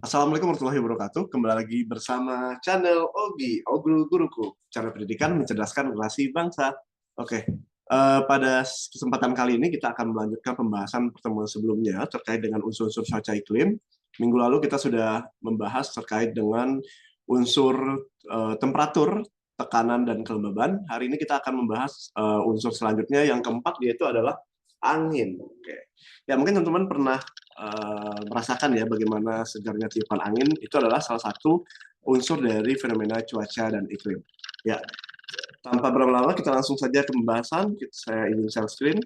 Assalamualaikum warahmatullahi wabarakatuh. Kembali lagi bersama channel Ogi, Oglu Guruku. Cara pendidikan mencerdaskan generasi bangsa. Oke, pada kesempatan kali ini kita akan melanjutkan pembahasan pertemuan sebelumnya terkait dengan unsur-unsur cuaca iklim. Minggu lalu kita sudah membahas terkait dengan unsur temperatur, tekanan, dan kelembaban. Hari ini kita akan membahas unsur selanjutnya yang keempat, yaitu adalah angin. Oke. Ya, mungkin teman-teman pernah merasakan ya bagaimana segarnya tiupan angin. Itu adalah salah satu unsur dari fenomena cuaca dan iklim. Ya, tanpa berlama-lama kita langsung saja ke pembahasan. Saya ingin share screen.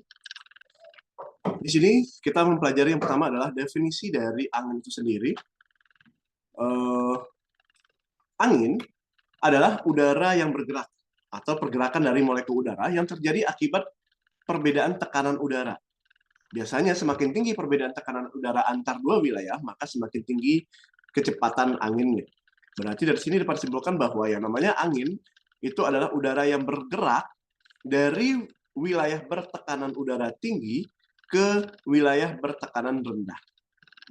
Di sini kita mempelajari yang pertama adalah definisi dari angin itu sendiri. Angin adalah udara yang bergerak atau pergerakan dari molekul udara yang terjadi akibat perbedaan tekanan udara. Biasanya semakin tinggi perbedaan tekanan udara antar dua wilayah, maka semakin tinggi kecepatan anginnya. Berarti dari sini dapat disimpulkan bahwa yang namanya angin itu adalah udara yang bergerak dari wilayah bertekanan udara tinggi ke wilayah bertekanan rendah.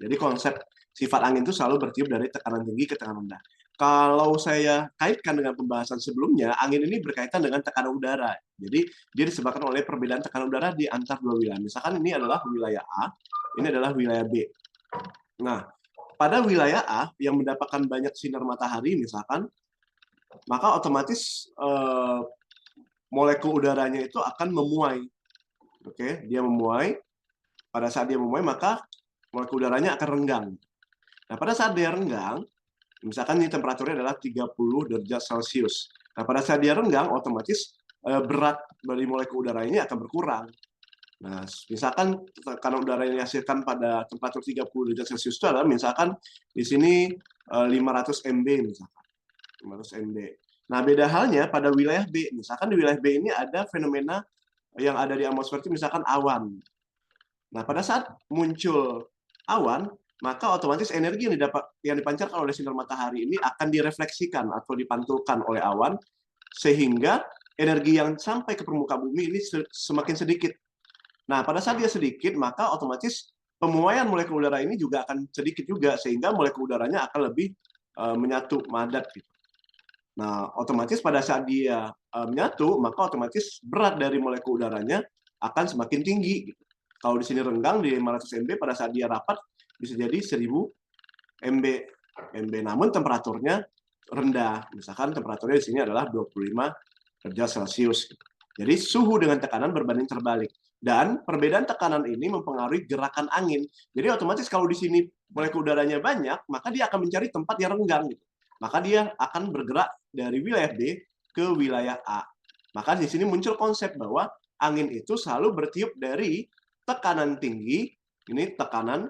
Jadi konsep sifat angin itu selalu bertiup dari tekanan tinggi ke tekanan rendah. Kalau saya kaitkan dengan pembahasan sebelumnya, angin ini berkaitan dengan tekanan udara. Jadi dia disebabkan oleh perbedaan tekanan udara di antar dua wilayah. Misalkan ini adalah wilayah A, ini adalah wilayah B. Nah, pada wilayah A yang mendapatkan banyak sinar matahari misalkan, maka otomatis molekul udaranya itu akan memuai. Oke, dia memuai. Pada saat dia memuai, maka molekul udaranya akan renggang. Nah, pada saat dia renggang, misalkan ini temperaturnya adalah 30 derajat Celcius. Nah, pada saat dia renggang, otomatis berat dari molekul udara ini akan berkurang. Nah, misalkan tekanan udara yang dihasilkan pada temperatur 30 derajat Celcius itu adalah misalkan di sini 500 MB misalkan. 500 MB. Nah, beda halnya pada wilayah B. Misalkan di wilayah B ini ada fenomena yang ada di atmosfer itu misalkan awan. Nah, pada saat muncul awan, maka otomatis energi yang dipancarkan oleh sinar matahari ini akan direfleksikan atau dipantulkan oleh awan, sehingga energi yang sampai ke permukaan bumi ini semakin sedikit. Nah, pada saat dia sedikit, maka otomatis pemuaian molekul udara ini juga akan sedikit juga, sehingga molekul udaranya akan lebih menyatu, madat. Gitu. Nah, otomatis pada saat dia menyatu, maka otomatis berat dari molekul udaranya akan semakin tinggi. Gitu. Kalau di sini renggang di 500 MB, pada saat dia rapat bisa jadi 1000 MB. Namun temperaturnya rendah. Misalkan temperaturnya di sini adalah 25 derajat Celcius. Jadi suhu dengan tekanan berbanding terbalik. Dan perbedaan tekanan ini mempengaruhi gerakan angin. Jadi otomatis kalau di sini molekul udaranya banyak, maka dia akan mencari tempat yang renggang. Gitu. Maka dia akan bergerak dari wilayah B ke wilayah A. Maka di sini muncul konsep bahwa angin itu selalu bertiup dari tekanan tinggi, ini tekanan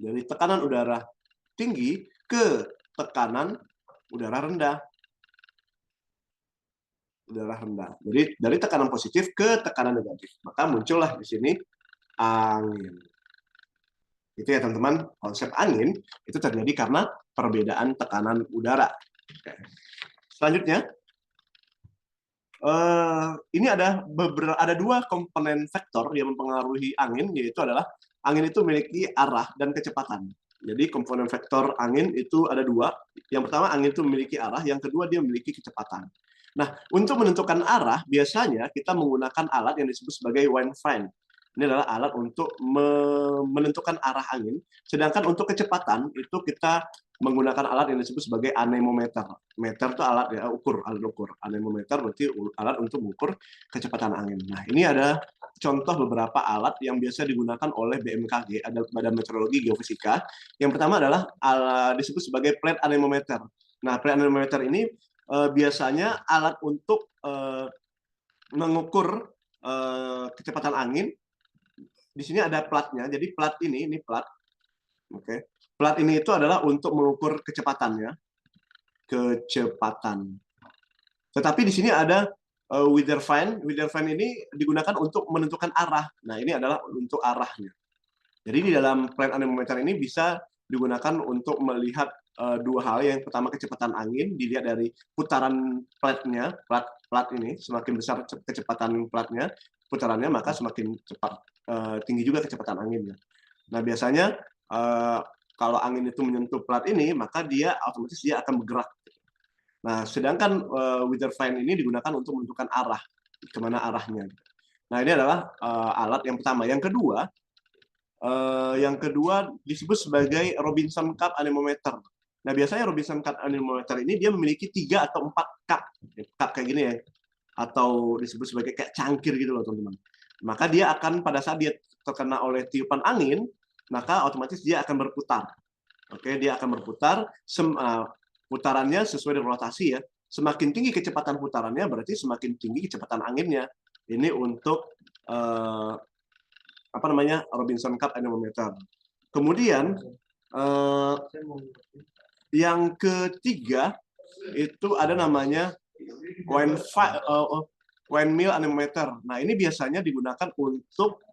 dari tekanan udara tinggi ke tekanan udara rendah. Udara rendah. Jadi dari tekanan positif ke tekanan negatif. Maka muncullah di sini angin. Itu ya teman-teman, konsep angin itu terjadi karena perbedaan tekanan udara. Oke. Selanjutnya, ini ada dua komponen faktor yang mempengaruhi angin, yaitu adalah angin itu memiliki arah dan kecepatan. Jadi komponen faktor angin itu ada dua. Yang pertama, angin itu memiliki arah. Yang kedua, dia memiliki kecepatan. Nah, untuk menentukan arah, biasanya kita menggunakan alat yang disebut sebagai wind vane. Ini adalah alat untuk menentukan arah angin. Sedangkan untuk kecepatan, itu kita menggunakan alat yang disebut sebagai anemometer. Meter itu alat ya, alat ukur. Anemometer berarti alat untuk mengukur kecepatan angin. Nah, ini ada contoh beberapa alat yang biasa digunakan oleh BMKG, ada Badan Meteorologi Geofisika. Yang pertama adalah disebut sebagai plate anemometer. Nah, plate anemometer ini biasanya alat untuk mengukur kecepatan angin. Di sini ada platnya. Jadi plat ini plat. Oke. Plat ini itu adalah untuk mengukur kecepatannya. Kecepatan. Tetapi di sini ada weather vane. Weather vane ini digunakan untuk menentukan arah. Nah, ini adalah untuk arahnya. Jadi di dalam plate anemometer ini bisa digunakan untuk melihat dua hal. Yang pertama, kecepatan angin dilihat dari putaran platnya. Plat ini semakin besar kecepatan platnya, putarannya, maka semakin cepat tinggi juga kecepatan anginnya. Nah, biasanya kalau angin itu menyentuh plat ini, maka dia otomatis dia akan bergerak. Nah, sedangkan weather vane ini digunakan untuk menentukan arah, kemana arahnya. Nah, ini adalah alat yang pertama. Yang kedua disebut sebagai Robinson Cup anemometer. Nah, biasanya Robinson Cup anemometer ini dia memiliki 3 atau 4 cup, cup kayak gini ya, atau disebut sebagai kayak cangkir gitu loh teman-teman. Maka dia akan pada saat dia terkena oleh tiupan angin, maka otomatis dia akan berputar. Oke, dia akan berputar. Putarannya sesuai dengan rotasi ya. Semakin tinggi kecepatan putarannya berarti semakin tinggi kecepatan anginnya. Ini untuk apa namanya Robinson Cup anemometer. Kemudian yang ketiga itu ada namanya windmill anemometer. Nah, ini biasanya digunakan untuk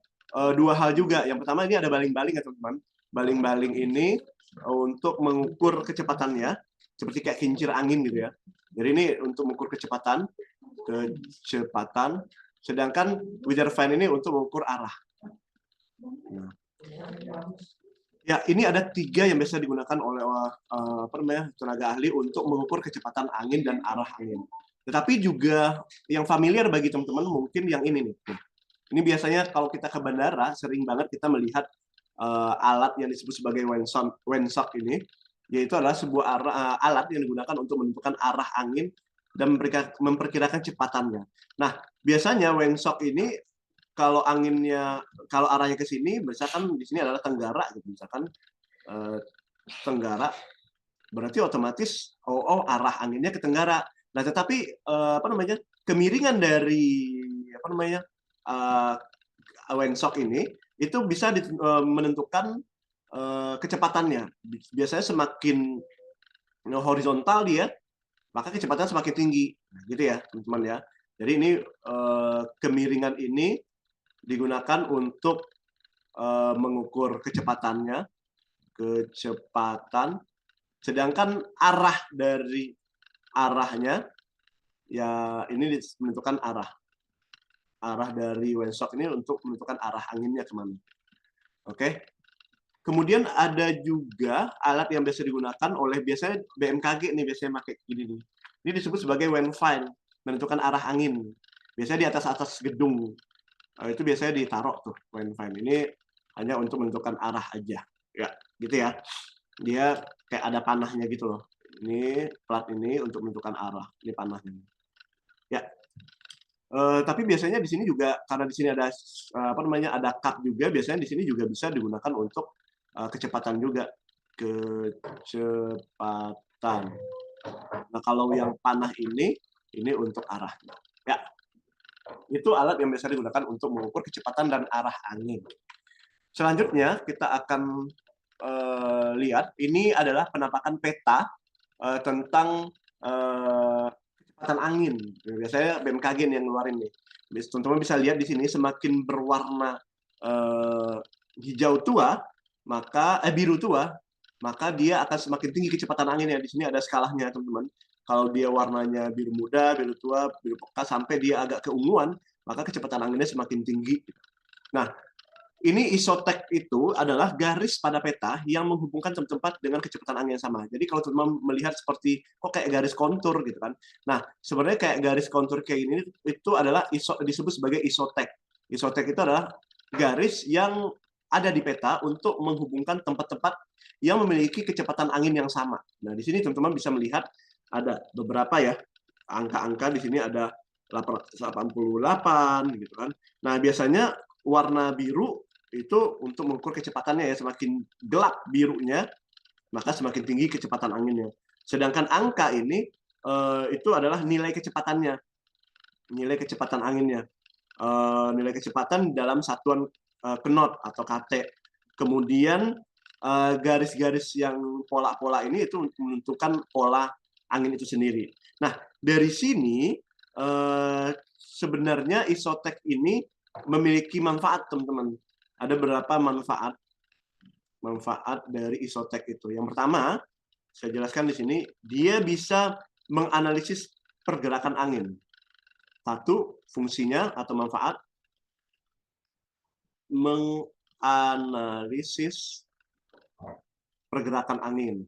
dua hal juga. Yang pertama ini ada baling-baling ya teman-teman. Baling-baling ini untuk mengukur kecepatannya, seperti kayak kincir angin gitu ya. Jadi ini untuk mengukur kecepatan, sedangkan weather vane ini untuk mengukur arah. Nah. Ya, ini ada 3 yang biasa digunakan oleh tenaga ahli untuk mengukur kecepatan angin dan arah angin. Tetapi juga yang familiar bagi teman-teman mungkin yang ini nih. Ini biasanya kalau kita ke bandara sering banget kita melihat alat yang disebut sebagai windsock ini, yaitu adalah sebuah alat yang digunakan untuk menentukan arah angin dan memperkirakan kecepatannya. Nah, biasanya windsock ini kalau arahnya ke sini, misalkan di sini adalah tenggara, gitu. Misalkan tenggara, berarti otomatis arah anginnya ke tenggara. Nah, tetapi kemiringan dari windsock ini itu bisa menentukan kecepatannya. Biasanya semakin horizontal dia, maka kecepatan semakin tinggi, gitu ya, teman-teman ya. Jadi ini kemiringan ini digunakan untuk mengukur kecepatannya, sedangkan arah dari arahnya ya ini menentukan arah dari windsock ini untuk menentukan arah anginnya kemana. Oke. Kemudian ada juga alat yang biasa digunakan oleh biasanya BMKG nih, biasanya pakai ini nih. Ini disebut sebagai wind vane, menentukan arah angin. Biasanya di atas gedung. Itu biasanya ditaruh tuh wind vane. Ini hanya untuk menentukan arah aja. Ya, gitu ya. Dia kayak ada panahnya gitu loh. Ini plat ini untuk menentukan arah. Ini panahnya. Ya. Tapi biasanya di sini juga karena di sini ada ada cup juga, biasanya di sini juga bisa digunakan untuk kecepatan juga. Kecepatan. Nah, kalau yang panah ini untuk arahnya. Ya. Itu alat yang biasa digunakan untuk mengukur kecepatan dan arah angin. Selanjutnya kita akan lihat ini adalah penampakan peta tentang kecepatan angin. Biasanya BMKG yang ngeluarin nih. Teman-teman bisa lihat di sini semakin berwarna hijau tua, maka biru tua, maka dia akan semakin tinggi kecepatan anginnya. Di sini ada skalanya, teman-teman. Kalau dia warnanya biru muda, biru tua, biru pekat sampai dia agak keunguan, maka kecepatan anginnya semakin tinggi. Nah, ini isotek itu adalah garis pada peta yang menghubungkan tempat dengan kecepatan angin yang sama. Jadi kalau teman melihat seperti kok kayak garis kontur gitu kan. Nah, sebenarnya kayak garis kontur kayak ini itu adalah disebut sebagai isotek. Isotek itu adalah garis yang ada di peta untuk menghubungkan tempat-tempat yang memiliki kecepatan angin yang sama. Nah, di sini teman-teman bisa melihat ada beberapa ya angka-angka. Di sini ada 88 gitu kan. Nah, biasanya warna biru itu untuk mengukur kecepatannya ya, semakin gelap birunya maka semakin tinggi kecepatan anginnya. Sedangkan angka ini itu adalah nilai kecepatannya, nilai kecepatan anginnya, nilai kecepatan dalam satuan knot atau KT. Kemudian garis-garis yang pola-pola ini itu menentukan pola angin itu sendiri. Nah, dari sini sebenarnya isotek ini memiliki manfaat, teman-teman. Ada beberapa manfaat dari isotek itu. Yang pertama, saya jelaskan di sini, dia bisa menganalisis pergerakan angin. Satu, fungsinya atau manfaat menganalisis pergerakan angin.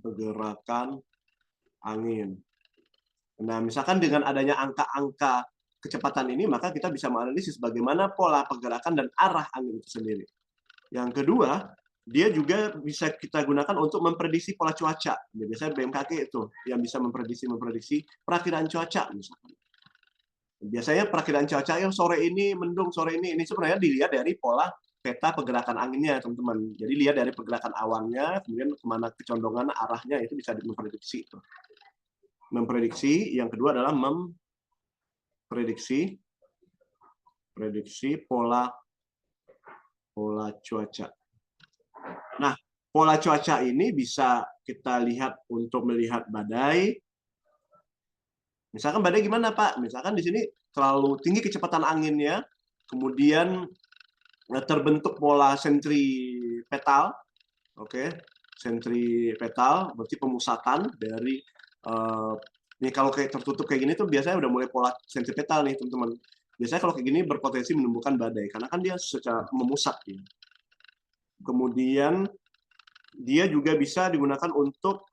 Pergerakan angin. Nah, misalkan dengan adanya angka-angka kecepatan ini, maka kita bisa menganalisis bagaimana pola pergerakan dan arah angin itu sendiri. Yang kedua, dia juga bisa kita gunakan untuk memprediksi pola cuaca. Biasanya BMKG itu yang bisa memprediksi perakiraan cuaca misalkan. Biasanya perakiraan cuaca yang sore ini mendung, sore ini sebenarnya dilihat dari pola peta pergerakan anginnya, teman-teman. Jadi lihat dari pergerakan awannya, kemudian kemana kecondongan arahnya itu bisa memprediksi. Memprediksi, yang kedua adalah memprediksi pola cuaca. Nah, pola cuaca ini bisa kita lihat untuk melihat badai. Misalkan badai gimana, Pak? Misalkan di sini terlalu tinggi kecepatan anginnya, kemudian terbentuk pola sentripetal. Oke, sentripetal berarti pemusatan dari ini kalau kayak tertutup kayak gini tuh biasanya udah mulai pola sentripetal nih, teman-teman. Biasanya kalau kayak gini berpotensi menimbulkan badai karena kan dia secara memusat ya. Kemudian dia juga bisa digunakan untuk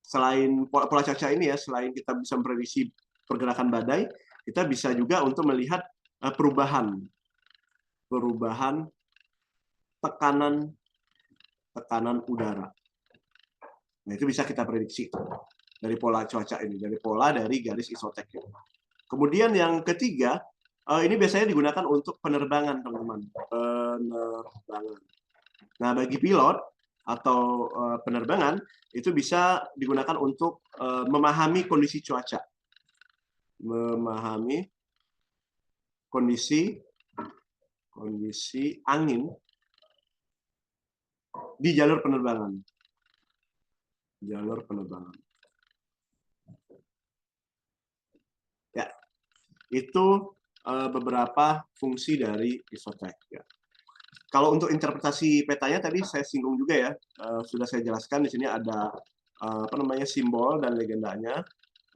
selain pola cuaca ini ya, selain kita bisa memprediksi pergerakan badai, kita bisa juga untuk melihat perubahan tekanan udara. Nah, itu bisa kita prediksi dari pola cuaca ini, dari garis isotek. Kemudian yang ketiga, ini biasanya digunakan untuk penerbangan, teman-teman. Penerbangan. Nah, bagi pilot atau penerbangan, itu bisa digunakan untuk memahami kondisi cuaca. Memahami kondisi angin di jalur penerbangan. Ya, itu beberapa fungsi dari isotek. Ya. Kalau untuk interpretasi petanya tadi saya singgung juga ya, sudah saya jelaskan di sini ada simbol dan legendanya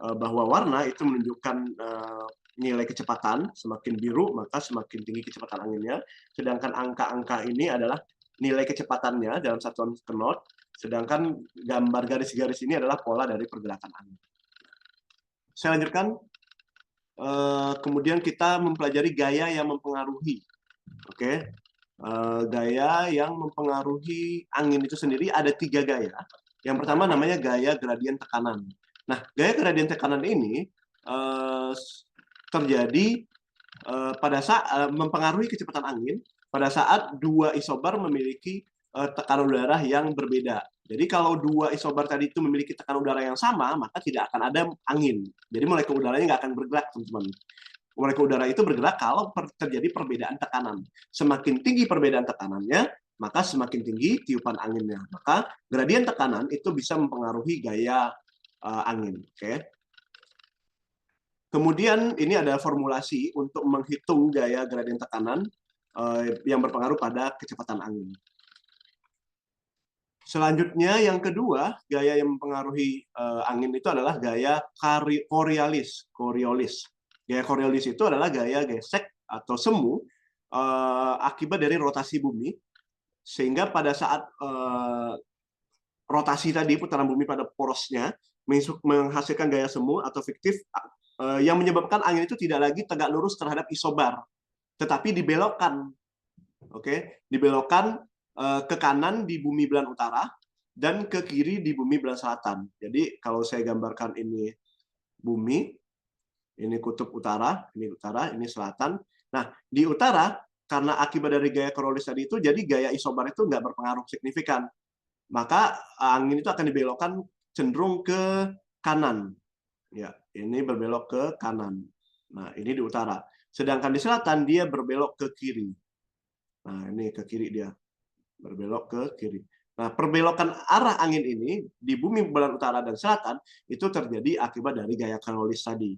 bahwa warna itu menunjukkan nilai kecepatan, semakin biru maka semakin tinggi kecepatan anginnya, sedangkan angka-angka ini adalah nilai kecepatannya dalam satuan knot, sedangkan gambar garis-garis ini adalah pola dari pergerakan angin. Saya lanjutkan. Kemudian kita mempelajari gaya yang mempengaruhi. Oke. Gaya yang mempengaruhi angin itu sendiri ada 3 gaya. Yang pertama namanya gaya gradien tekanan. Nah, gaya gradien tekanan ini terjadi pada saat mempengaruhi kecepatan angin pada saat 2 isobar memiliki tekanan udara yang berbeda. Jadi kalau 2 isobar tadi itu memiliki tekanan udara yang sama, maka tidak akan ada angin. Jadi molekul udaranya nggak akan bergerak, teman-teman. Molekul udara itu bergerak kalau terjadi perbedaan tekanan. Semakin tinggi perbedaan tekanannya, maka semakin tinggi tiupan anginnya. Maka gradien tekanan itu bisa mempengaruhi gaya angin. Oke. Kemudian ini ada formulasi untuk menghitung gaya gradien tekanan yang berpengaruh pada kecepatan angin. Selanjutnya yang kedua, gaya yang mempengaruhi angin itu adalah gaya Coriolis. Gaya Coriolis itu adalah gaya gesek atau semu akibat dari rotasi bumi, sehingga pada saat rotasi tadi, putaran bumi pada porosnya, menghasilkan gaya semu atau fiktif yang menyebabkan angin itu tidak lagi tegak lurus terhadap isobar, tetapi dibelokkan. Oke, dibelokkan ke kanan di bumi belahan utara dan ke kiri di bumi belahan selatan. Jadi kalau saya gambarkan ini bumi, ini kutub utara, ini selatan. Nah, di utara karena akibat dari gaya Coriolis tadi itu, jadi gaya isobar itu nggak berpengaruh signifikan. Maka angin itu akan dibelokkan cenderung ke kanan. Ya, ini berbelok ke kanan. Nah, ini di utara. Sedangkan di selatan dia berbelok ke kiri. Nah, ini ke kiri dia. Berbelok ke kiri. Nah, perbelokan arah angin ini di bumi belahan utara dan selatan itu terjadi akibat dari gaya Coriolis tadi.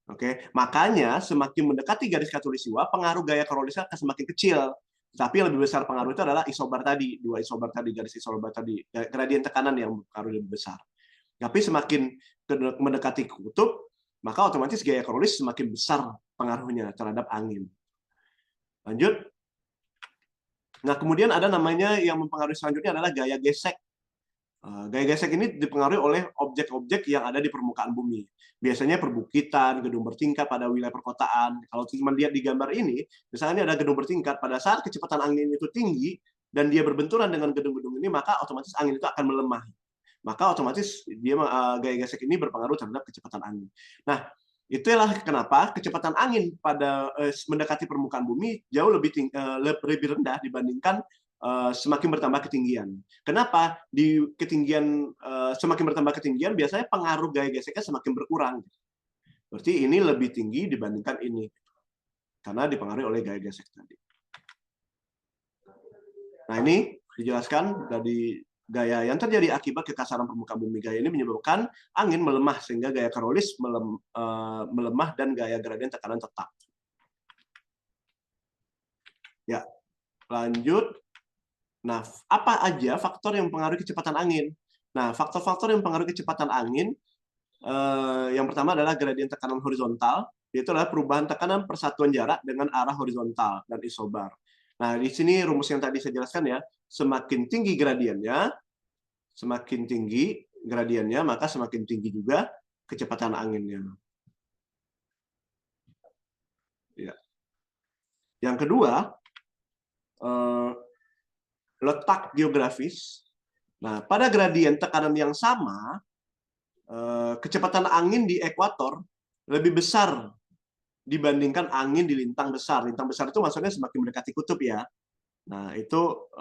Oke, makanya semakin mendekati garis khatulistiwa, pengaruh gaya Coriolis akan semakin kecil. Tapi yang lebih besar pengaruh itu adalah isobar tadi, 2 isobar tadi, garis isobar tadi, gradien tekanan yang berpengaruh lebih besar. Tapi semakin mendekati kutub, maka otomatis gaya Coriolis semakin besar pengaruhnya terhadap angin. Lanjut. Nah, kemudian ada namanya yang mempengaruhi selanjutnya adalah gaya gesek. Gaya gesek ini dipengaruhi oleh objek-objek yang ada di permukaan bumi. Biasanya perbukitan, gedung bertingkat pada wilayah perkotaan. Kalau cuma lihat di gambar ini, misalnya ada gedung bertingkat, pada saat kecepatan angin itu tinggi, dan dia berbenturan dengan gedung-gedung ini, maka otomatis angin itu akan melemah. Maka otomatis gaya gesek ini berpengaruh terhadap kecepatan angin. Nah, itulah kenapa kecepatan angin pada mendekati permukaan bumi jauh lebih rendah dibandingkan semakin bertambah ketinggian. Kenapa di ketinggian semakin bertambah ketinggian biasanya pengaruh gaya geseknya semakin berkurang. Berarti ini lebih tinggi dibandingkan ini karena dipengaruhi oleh gaya gesek tadi. Nah, ini dijelaskan dari gaya yang terjadi akibat kekasaran permukaan bumi. Gaya ini menyebabkan angin melemah sehingga gaya Coriolis melemah dan gaya gradien tekanan tetap. Ya, lanjut. Nah, apa aja faktor yang mempengaruhi kecepatan angin? Nah, faktor-faktor yang mempengaruhi kecepatan angin yang pertama adalah gradien tekanan horizontal, yaitu adalah perubahan tekanan persatuan jarak dengan arah horizontal dan isobar. Nah, di sini rumus yang tadi saya jelaskan ya, semakin tinggi gradiennya, maka semakin tinggi juga kecepatan anginnya. Ya. Yang kedua, letak geografis. Nah, pada gradien tekanan yang sama, kecepatan angin di ekuator lebih besar dibandingkan angin di lintang besar. Lintang besar itu maksudnya semakin mendekati kutub ya. Nah, itu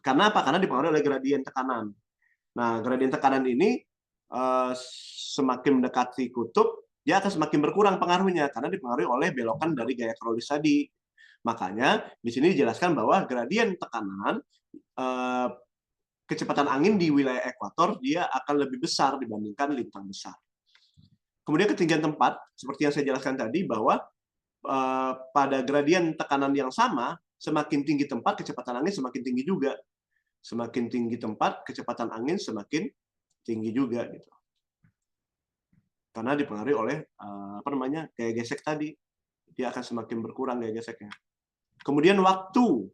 karena apa? Karena dipengaruhi oleh gradien tekanan. Nah, gradien tekanan ini semakin mendekati kutub, dia akan semakin berkurang pengaruhnya karena dipengaruhi oleh belokan dari gaya Coriolis tadi. Makanya di sini dijelaskan bahwa gradien tekanan kecepatan angin di wilayah ekuator dia akan lebih besar dibandingkan lintang besar. Kemudian ketinggian tempat, seperti yang saya jelaskan tadi, bahwa pada gradien tekanan yang sama, semakin tinggi tempat, kecepatan angin semakin tinggi juga. Semakin tinggi tempat, kecepatan angin semakin tinggi juga. Gitu. Karena dipengaruhi oleh gaya gesek tadi. Dia akan semakin berkurang gaya geseknya. Kemudian waktu.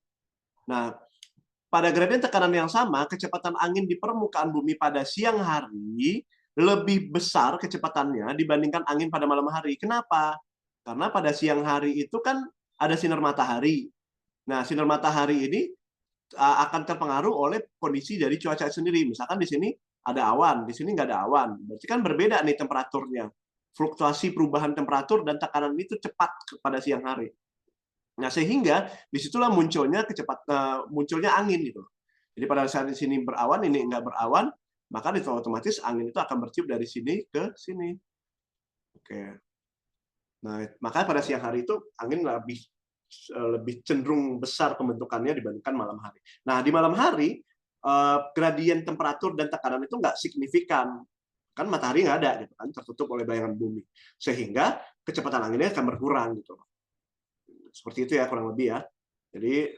Nah, pada gradien tekanan yang sama, kecepatan angin di permukaan bumi pada siang hari lebih besar kecepatannya dibandingkan angin pada malam hari. Kenapa? Karena pada siang hari itu kan ada sinar matahari. Nah, sinar matahari ini akan terpengaruh oleh kondisi dari cuaca sendiri. Misalkan di sini ada awan, di sini nggak ada awan. Berarti kan berbeda nih temperaturnya. Fluktuasi perubahan temperatur dan tekanan itu cepat pada siang hari. Nah, sehingga disitulah munculnya angin gitu. Jadi pada saat di sini berawan, ini nggak berawan, maka itu otomatis angin itu akan bertiup dari sini ke sini. Oke. Nah, maka pada siang hari itu angin lebih cenderung besar pembentukannya dibandingkan malam hari. Nah, di malam hari gradien temperatur dan tekanan itu nggak signifikan. Kan matahari nggak ada, gitu kan, tertutup oleh bayangan bumi. Sehingga kecepatan anginnya akan berkurang gitu. Seperti itu ya kurang lebih ya. Jadi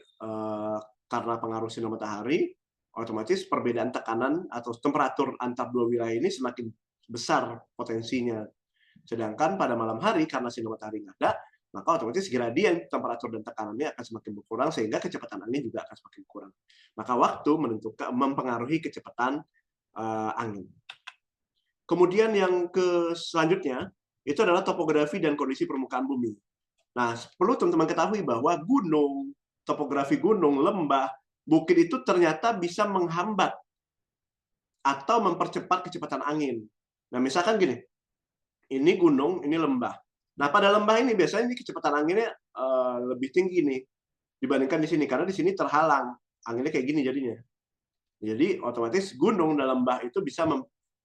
karena pengaruh sinar matahari, otomatis perbedaan tekanan atau temperatur antar dua wilayah ini semakin besar potensinya. Sedangkan pada malam hari karena sinar matahari nggak ada, maka otomatis gradien temperatur dan tekanannya akan semakin berkurang sehingga kecepatan angin juga akan semakin kurang. Maka waktu mempengaruhi kecepatan angin. Kemudian yang selanjutnya itu adalah topografi dan kondisi permukaan bumi. Nah, perlu teman-teman ketahui bahwa gunung, topografi gunung, lembah, bukit itu ternyata bisa menghambat atau mempercepat kecepatan angin. Nah, misalkan gini, ini gunung, ini lembah. Nah, pada lembah ini biasanya ini kecepatan anginnya lebih tinggi nih dibandingkan di sini, karena di sini terhalang. Anginnya kayak gini jadinya. Jadi, otomatis gunung dan lembah itu bisa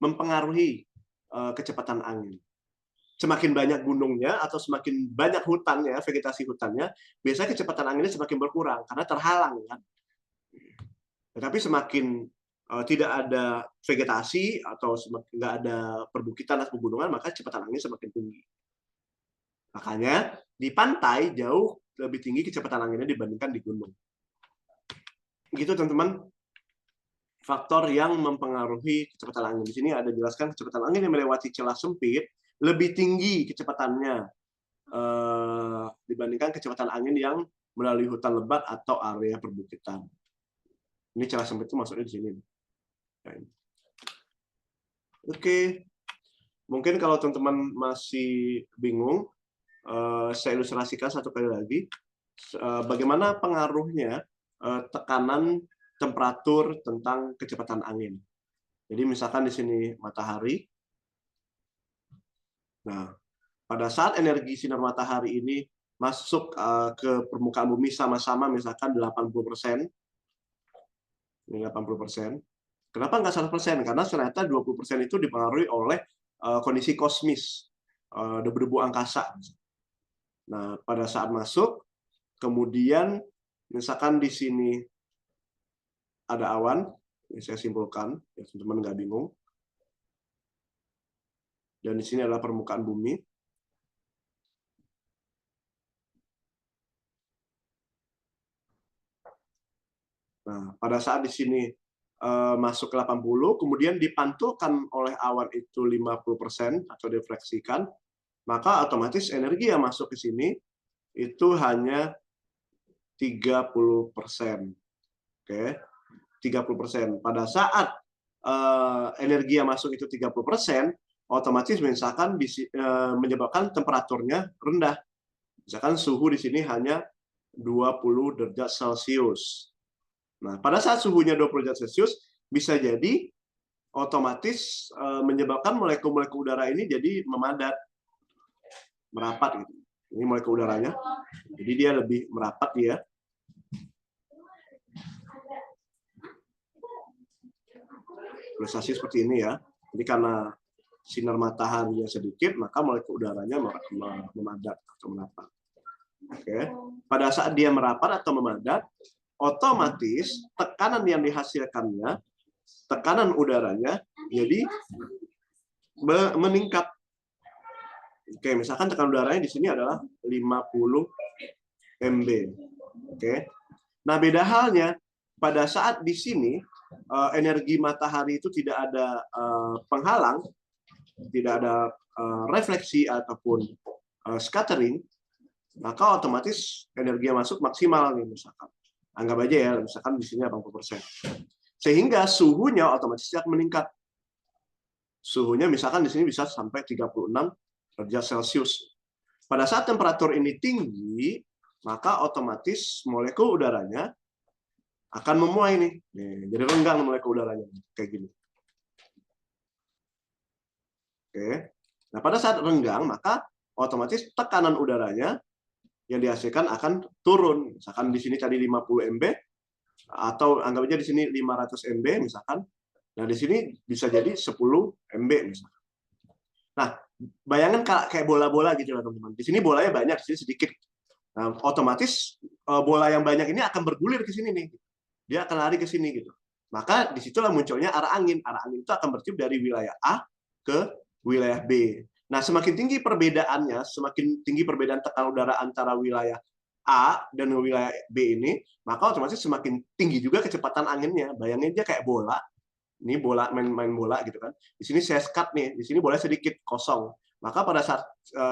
mempengaruhi kecepatan angin. Semakin banyak gunungnya atau semakin banyak hutannya, vegetasi hutannya, biasanya kecepatan anginnya semakin berkurang karena terhalang kan. Tetapi semakin tidak ada vegetasi atau nggak ada perbukitan atau pegunungan, maka kecepatan angin semakin tinggi. Makanya di pantai jauh lebih tinggi kecepatan anginnya dibandingkan di gunung. Gitu teman-teman. Faktor yang mempengaruhi kecepatan angin. Di sini ada jelaskan kecepatan angin yang melewati celah sempit lebih tinggi kecepatannya dibandingkan kecepatan angin yang melalui hutan lebat atau area perbukitan. Ini celah sempit itu maksudnya di sini. Oke, mungkin kalau teman-teman masih bingung, saya ilustrasikan satu kali lagi bagaimana pengaruhnya tekanan temperatur tentang kecepatan angin. Jadi misalkan di sini matahari. Nah, pada saat energi sinar matahari ini masuk ke permukaan bumi sama-sama misalkan 80%. Ini 80%. Kenapa nggak 100%? Karena ternyata 20% itu dipengaruhi oleh kondisi kosmis, debu-debu angkasa. Nah, pada saat masuk, kemudian misalkan di sini ada awan, ini saya simpulkan, ya teman-teman nggak bingung. Dan di sini adalah permukaan bumi. Nah, pada saat di sini masuk ke 80, kemudian dipantulkan oleh awan itu 50% atau direfleksikan, maka otomatis energi yang masuk ke sini itu hanya 30%. Oke, 30%. Pada saat energi yang masuk itu 30%, otomatis misalkan menyebabkan temperaturnya rendah. Misalkan suhu di sini hanya 20 derajat Celcius. Nah, pada saat suhunya 20 derajat Celcius, bisa jadi otomatis menyebabkan molekul-molekul udara ini jadi memadat, merapat gitu. Ini molekul udaranya. Jadi dia lebih merapat ya. Ilustrasi seperti ini ya. Jadi karena sinar matahari yang sedikit, maka molekul udaranya memadat atau merapat. Oke. Pada saat dia merapat atau memadat, otomatis tekanan yang dihasilkannya, tekanan udaranya, jadi meningkat. Oke, misalkan tekanan udaranya di sini adalah 50 MB. Oke. Nah, beda halnya pada saat di sini energi matahari itu tidak ada penghalang, tidak ada refleksi ataupun scattering, maka otomatis energi yang masuk maksimal nih misalkan. Anggap aja ya, misalkan di sini 80%. Sehingga suhunya otomatis akan meningkat. Suhunya misalkan di sini bisa sampai 36 derajat Celcius. Pada saat temperatur ini tinggi, maka otomatis molekul udaranya akan memuai nih. Jadi renggang molekul udaranya kayak gini. Oke. Nah, pada saat renggang, maka otomatis tekanan udaranya yang dihasilkan akan turun. Misalkan di sini tadi 50 MB, atau anggap aja di sini 500 MB misalkan. Nah, di sini bisa jadi 10 MB misalkan. Nah, bayangkan kayak bola-bola gitu lah teman-teman. Di sini bolanya banyak, di sini sedikit. Nah, otomatis bola yang banyak ini akan bergulir ke sini nih. Dia akan lari ke sini gitu. Maka disitulah munculnya arah angin. Arah angin itu akan bertiup dari wilayah A ke wilayah B. Nah, semakin tinggi perbedaannya, semakin tinggi perbedaan tekanan udara antara wilayah A dan wilayah B ini, maka otomatis semakin tinggi juga kecepatan anginnya. Bayangin dia kayak bola. Ini bola, main bola gitu kan. Di sini saya skat nih, di sini bola sedikit kosong. Maka pada saat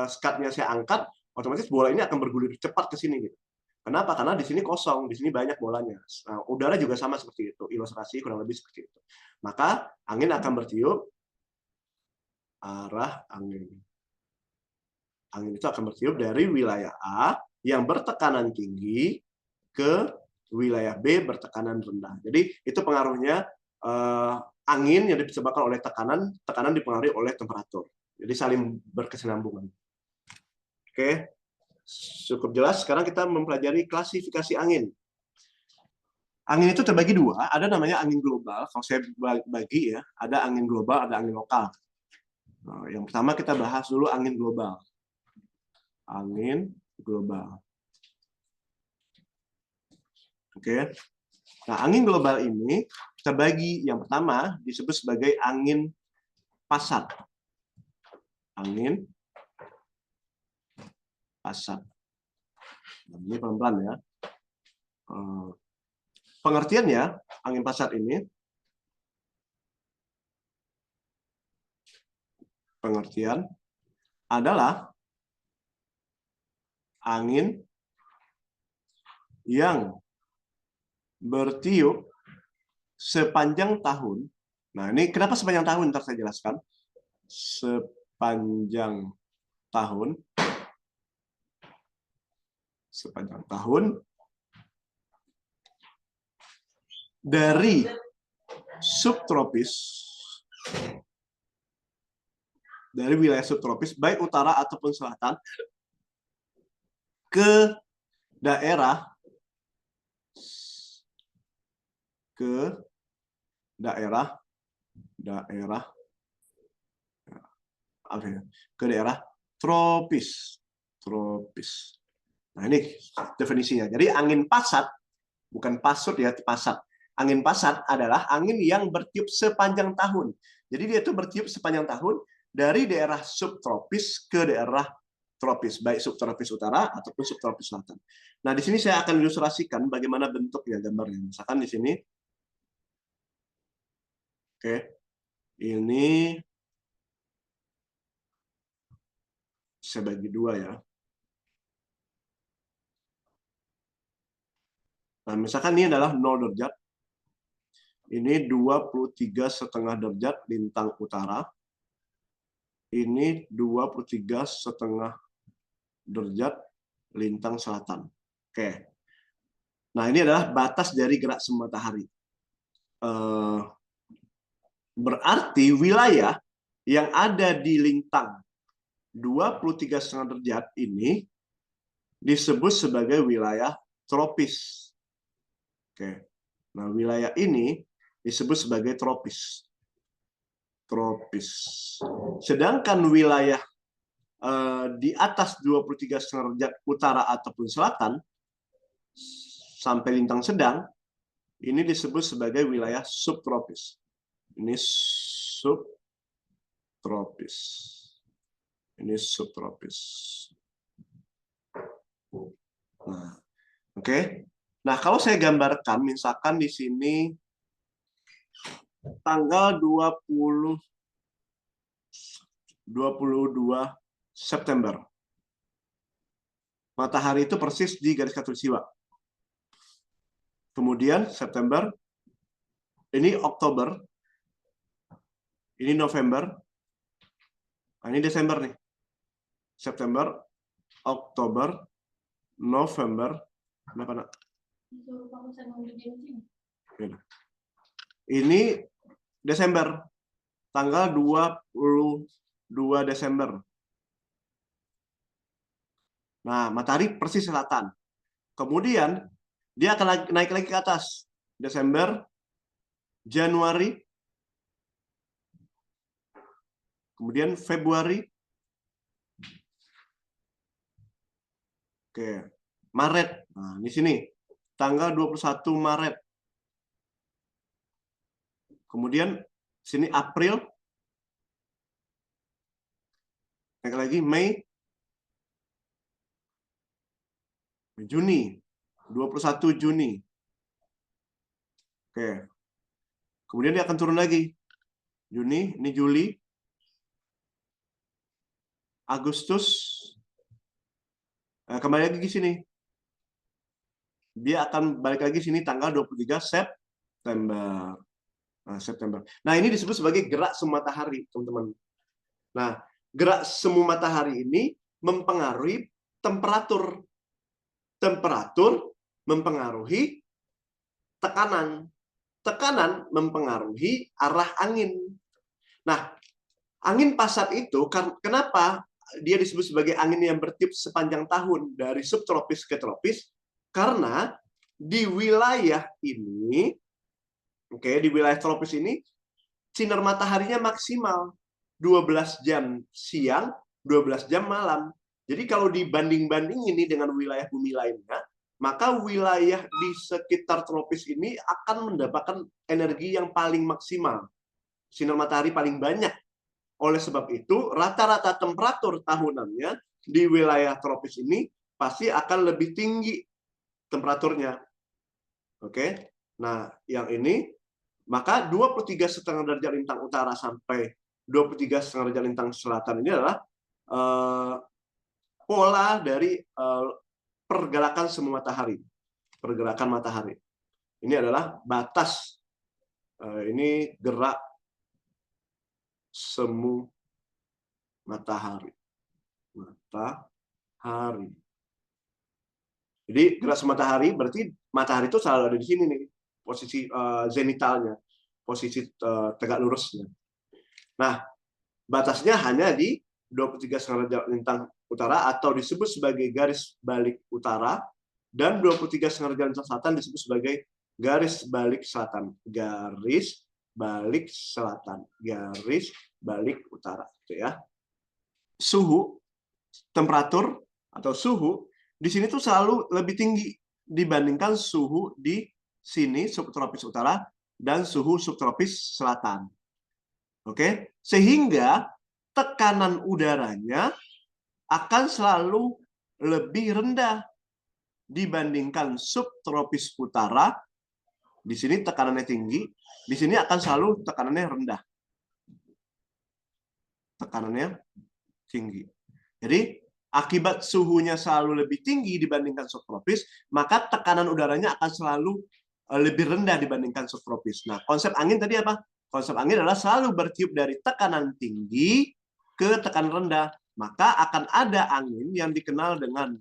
skatnya saya angkat, otomatis bola ini akan bergulir cepat ke sini gitu. Kenapa? Karena di sini kosong, di sini banyak bolanya. Nah, udara juga sama seperti itu, ilustrasi kurang lebih seperti itu. Maka angin akan bertiup arah angin. Angin itu akan bertiup dari wilayah A yang bertekanan tinggi ke wilayah B bertekanan rendah. Jadi itu pengaruhnya angin yang disebabkan oleh tekanan, tekanan dipengaruhi oleh temperatur. Jadi saling berkesinambungan. Oke, cukup jelas. Sekarang kita mempelajari klasifikasi angin. Angin itu terbagi dua, ada namanya angin global. Kalau saya bagi ya, ada angin global, ada angin lokal. Nah, yang pertama kita bahas dulu angin global. Angin global. Oke. Nah, angin global ini terbagi, yang pertama disebut sebagai angin pasat. Angin pasat. Nah, ini pelan-pelan ya. Pengertiannya, angin pasat ini pengertian adalah angin yang bertiup sepanjang tahun. Nah, ini kenapa sepanjang tahun? Ntar saya jelaskan. Sepanjang tahun. Sepanjang tahun. Dari subtropis. Dari wilayah subtropis, baik utara ataupun selatan, ke daerah ke daerah tropis. Nah, ini definisinya. Jadi angin pasat, bukan pasut ya, pasat. Angin pasat adalah angin yang bertiup sepanjang tahun. Jadi dia itu bertiup sepanjang tahun dari daerah subtropis ke daerah tropis, baik subtropis utara ataupun subtropis selatan. Nah, di sini saya akan ilustrasikan bagaimana bentuknya gambarnya. Misalkan di sini, oke, ini saya bagi dua ya. Nah, misalkan ini adalah 0 derajat. Ini 23,5 derajat lintang utara. Ini 23,5 derajat lintang selatan. Oke. Nah, ini adalah batas dari gerak semu matahari. Berarti wilayah yang ada di lintang 23,5 derajat ini disebut sebagai wilayah tropis. Oke. Nah, wilayah ini disebut sebagai tropis. Sedangkan wilayah di atas 23,5 derajat utara ataupun selatan sampai lintang sedang ini disebut sebagai wilayah subtropis. Ini subtropis. Ini subtropis. Nah, oke. Nah, kalau saya gambarkan, misalkan di sini tanggal 22 September. Matahari itu persis di garis khatulistiwa. Kemudian September, ini Oktober, ini November, nah, ini Desember nih. September, Oktober, November, kenapa nak? Ini Desember, tanggal 22 Desember. Nah, matahari persis selatan. Kemudian dia akan naik lagi ke atas. Desember, Januari, kemudian Februari, oke, Maret. Nah, di sini tanggal 21 Maret. Kemudian sini April. Naik lagi Mei. Juni. 21 Juni. Oke. Kemudian dia akan turun lagi. Juni, ini Juli. Agustus. Nah, kembali lagi ke sini. Dia akan balik lagi sini tanggal 23 September. Nah, September. Nah, ini disebut sebagai gerak semu matahari, teman-teman. Nah, gerak semu matahari ini mempengaruhi temperatur. Temperatur mempengaruhi tekanan. Tekanan mempengaruhi arah angin. Nah, angin pasat itu kenapa dia disebut sebagai angin yang bertiup sepanjang tahun dari subtropis ke tropis? Karena di wilayah ini, oke, di wilayah tropis ini sinar mataharinya maksimal 12 jam siang, 12 jam malam. Jadi kalau dibanding-banding ini dengan wilayah bumi lainnya, maka wilayah di sekitar tropis ini akan mendapatkan energi yang paling maksimal. Sinar matahari paling banyak. Oleh sebab itu, rata-rata temperatur tahunannya di wilayah tropis ini pasti akan lebih tinggi temperaturnya. Oke. Nah, yang ini maka 23,5 derajat lintang utara sampai 23,5 derajat lintang selatan ini adalah pola dari pergerakan semu matahari. pergerakan matahari. Ini adalah batas. Ini gerak semu matahari. Matahari. Jadi gerak semu matahari berarti matahari itu selalu ada di sini nih, posisi zenitalnya, posisi tegak lurusnya. Nah, batasnya hanya di 23,5 derajat lintang utara atau disebut sebagai garis balik utara, dan 23,5 derajat lintang selatan disebut sebagai garis balik selatan. Garis balik selatan. Garis balik utara. Gitu ya. Suhu, temperatur atau suhu di sini tuh selalu lebih tinggi dibandingkan suhu di sini subtropis utara dan suhu subtropis selatan. Oke, sehingga tekanan udaranya akan selalu lebih rendah dibandingkan subtropis utara. Di sini tekanannya tinggi, di sini akan selalu tekanannya rendah. Tekanannya tinggi. Jadi akibat suhunya selalu lebih tinggi dibandingkan subtropis, maka tekanan udaranya akan selalu lebih rendah dibandingkan subtropis. Nah, konsep angin tadi apa? Konsep angin adalah selalu bertiup dari tekanan tinggi ke tekanan rendah. Maka akan ada angin yang dikenal dengan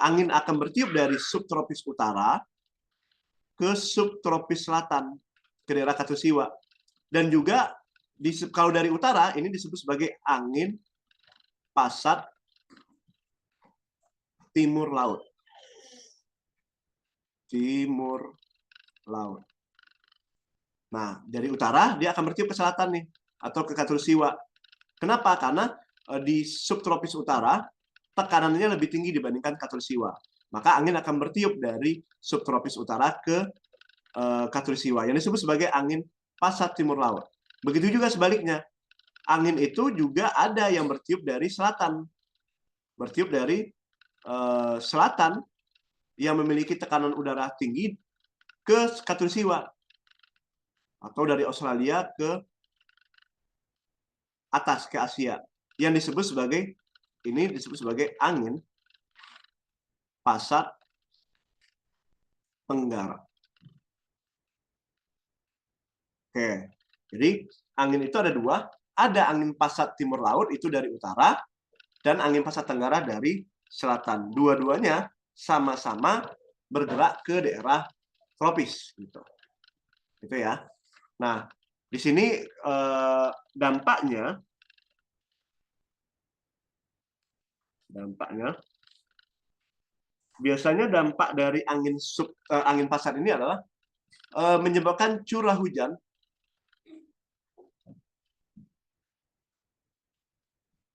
angin akan bertiup dari subtropis utara ke subtropis selatan, ke daerah Khatulistiwa. Dan juga kalau dari utara ini disebut sebagai angin pasat timur laut. Timur laut. Nah, dari utara dia akan bertiup ke selatan nih, atau ke Khatulistiwa. Kenapa? Karena di subtropis utara tekanannya lebih tinggi dibandingkan Khatulistiwa. Maka angin akan bertiup dari subtropis utara ke Khatulistiwa, yang disebut sebagai angin pasat timur laut. Begitu juga sebaliknya. Angin itu juga ada yang bertiup dari selatan. Bertiup dari selatan yang memiliki tekanan udara tinggi ke Khatulistiwa. Atau dari Australia ke atas, ke Asia. Yang disebut sebagai, ini disebut sebagai angin pasat tenggara. Oke, jadi angin itu ada dua. Ada angin pasat timur laut, itu dari utara, dan angin pasat tenggara dari selatan. Dua-duanya sama-sama bergerak ke daerah tropis. Gitu. Itu ya. Nah, di sini dampaknya biasanya dampak dari angin pasat ini adalah menyebabkan curah hujan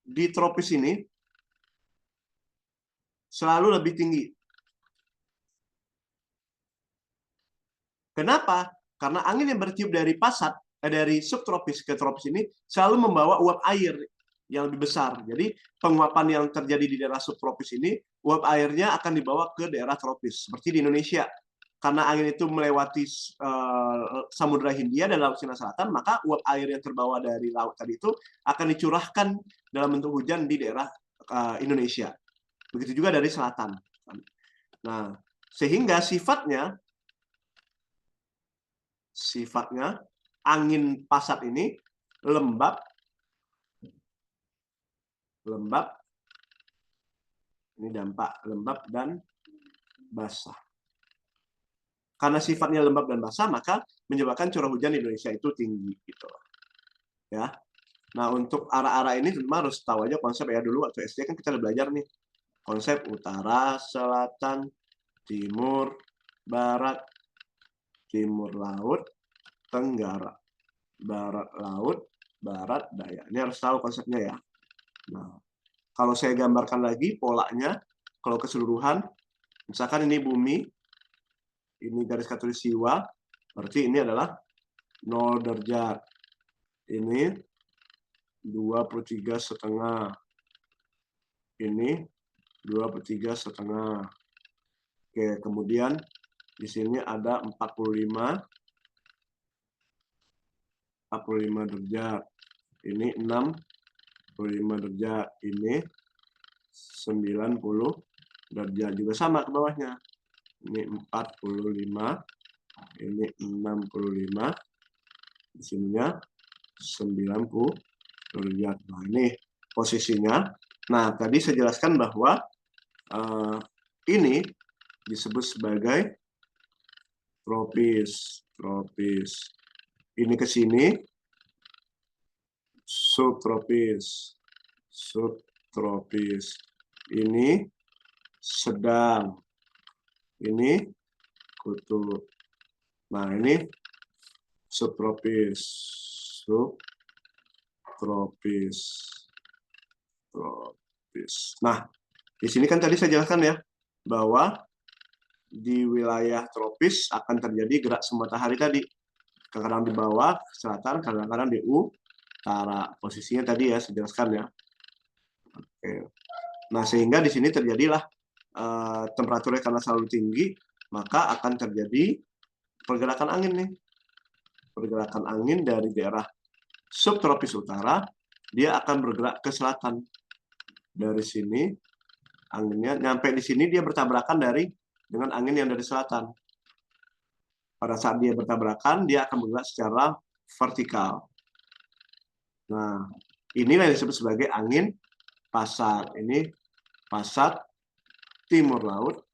di tropis ini selalu lebih tinggi. Kenapa? Karena angin yang bertiup dari dari subtropis ke tropis ini selalu membawa uap air yang lebih besar. Jadi penguapan yang terjadi di daerah subtropis ini, uap airnya akan dibawa ke daerah tropis. Seperti di Indonesia. Karena angin itu melewati Samudra Hindia dan Laut Cina Selatan, maka uap air yang terbawa dari laut tadi itu akan dicurahkan dalam bentuk hujan di daerah Indonesia. Begitu juga dari selatan. Nah, sehingga sifatnya angin pasat ini lembab, ini dampak lembab dan basah. Karena sifatnya lembab dan basah, maka menyebabkan curah hujan di Indonesia itu tinggi, gitu. Ya. Nah, untuk arah-arah ini tentu harus tahu aja konsep ya. Dulu waktu SD kan kita udah belajar nih konsep utara, selatan, timur, barat, timur laut, tenggara, barat laut, barat daya. Ini harus tahu konsepnya ya. Nah, kalau saya gambarkan lagi polanya, kalau keseluruhan, misalkan ini bumi, ini garis khatulistiwa, berarti ini adalah 0 derajat. Ini 23,5. Ini 23,5. Oke, kemudian di sini ada 45 derajat. Ini 65 derajat. Ini 90 derajat. Juga sama ke bawahnya. Ini 45, ini 65, di sininya 90 derajat. Nah, ini posisinya. Nah, tadi saya jelaskan bahwa ini disebut sebagai tropis. Ini ke sini subtropis. Ini sedang. Ini kutub. Nah, ini subtropis. Nah, di sini kan tadi saya jelaskan ya bahwa di wilayah tropis akan terjadi gerak semu matahari tadi. Kadang-kadang di bawah selatan, kadang-kadang di utara. Posisinya tadi ya saya jelaskan ya. Oke. Nah, sehingga di sini terjadilah temperaturnya karena selalu tinggi, maka akan terjadi pergerakan angin nih. Pergerakan angin dari daerah subtropis utara, dia akan bergerak ke selatan. Dari sini, anginnya nyampe di sini dia bertabrakan dengan angin yang dari selatan. Pada saat dia bertabrakan, dia akan bergerak secara vertikal. Nah, inilah yang disebut sebagai angin pasat. Ini pasat timur laut.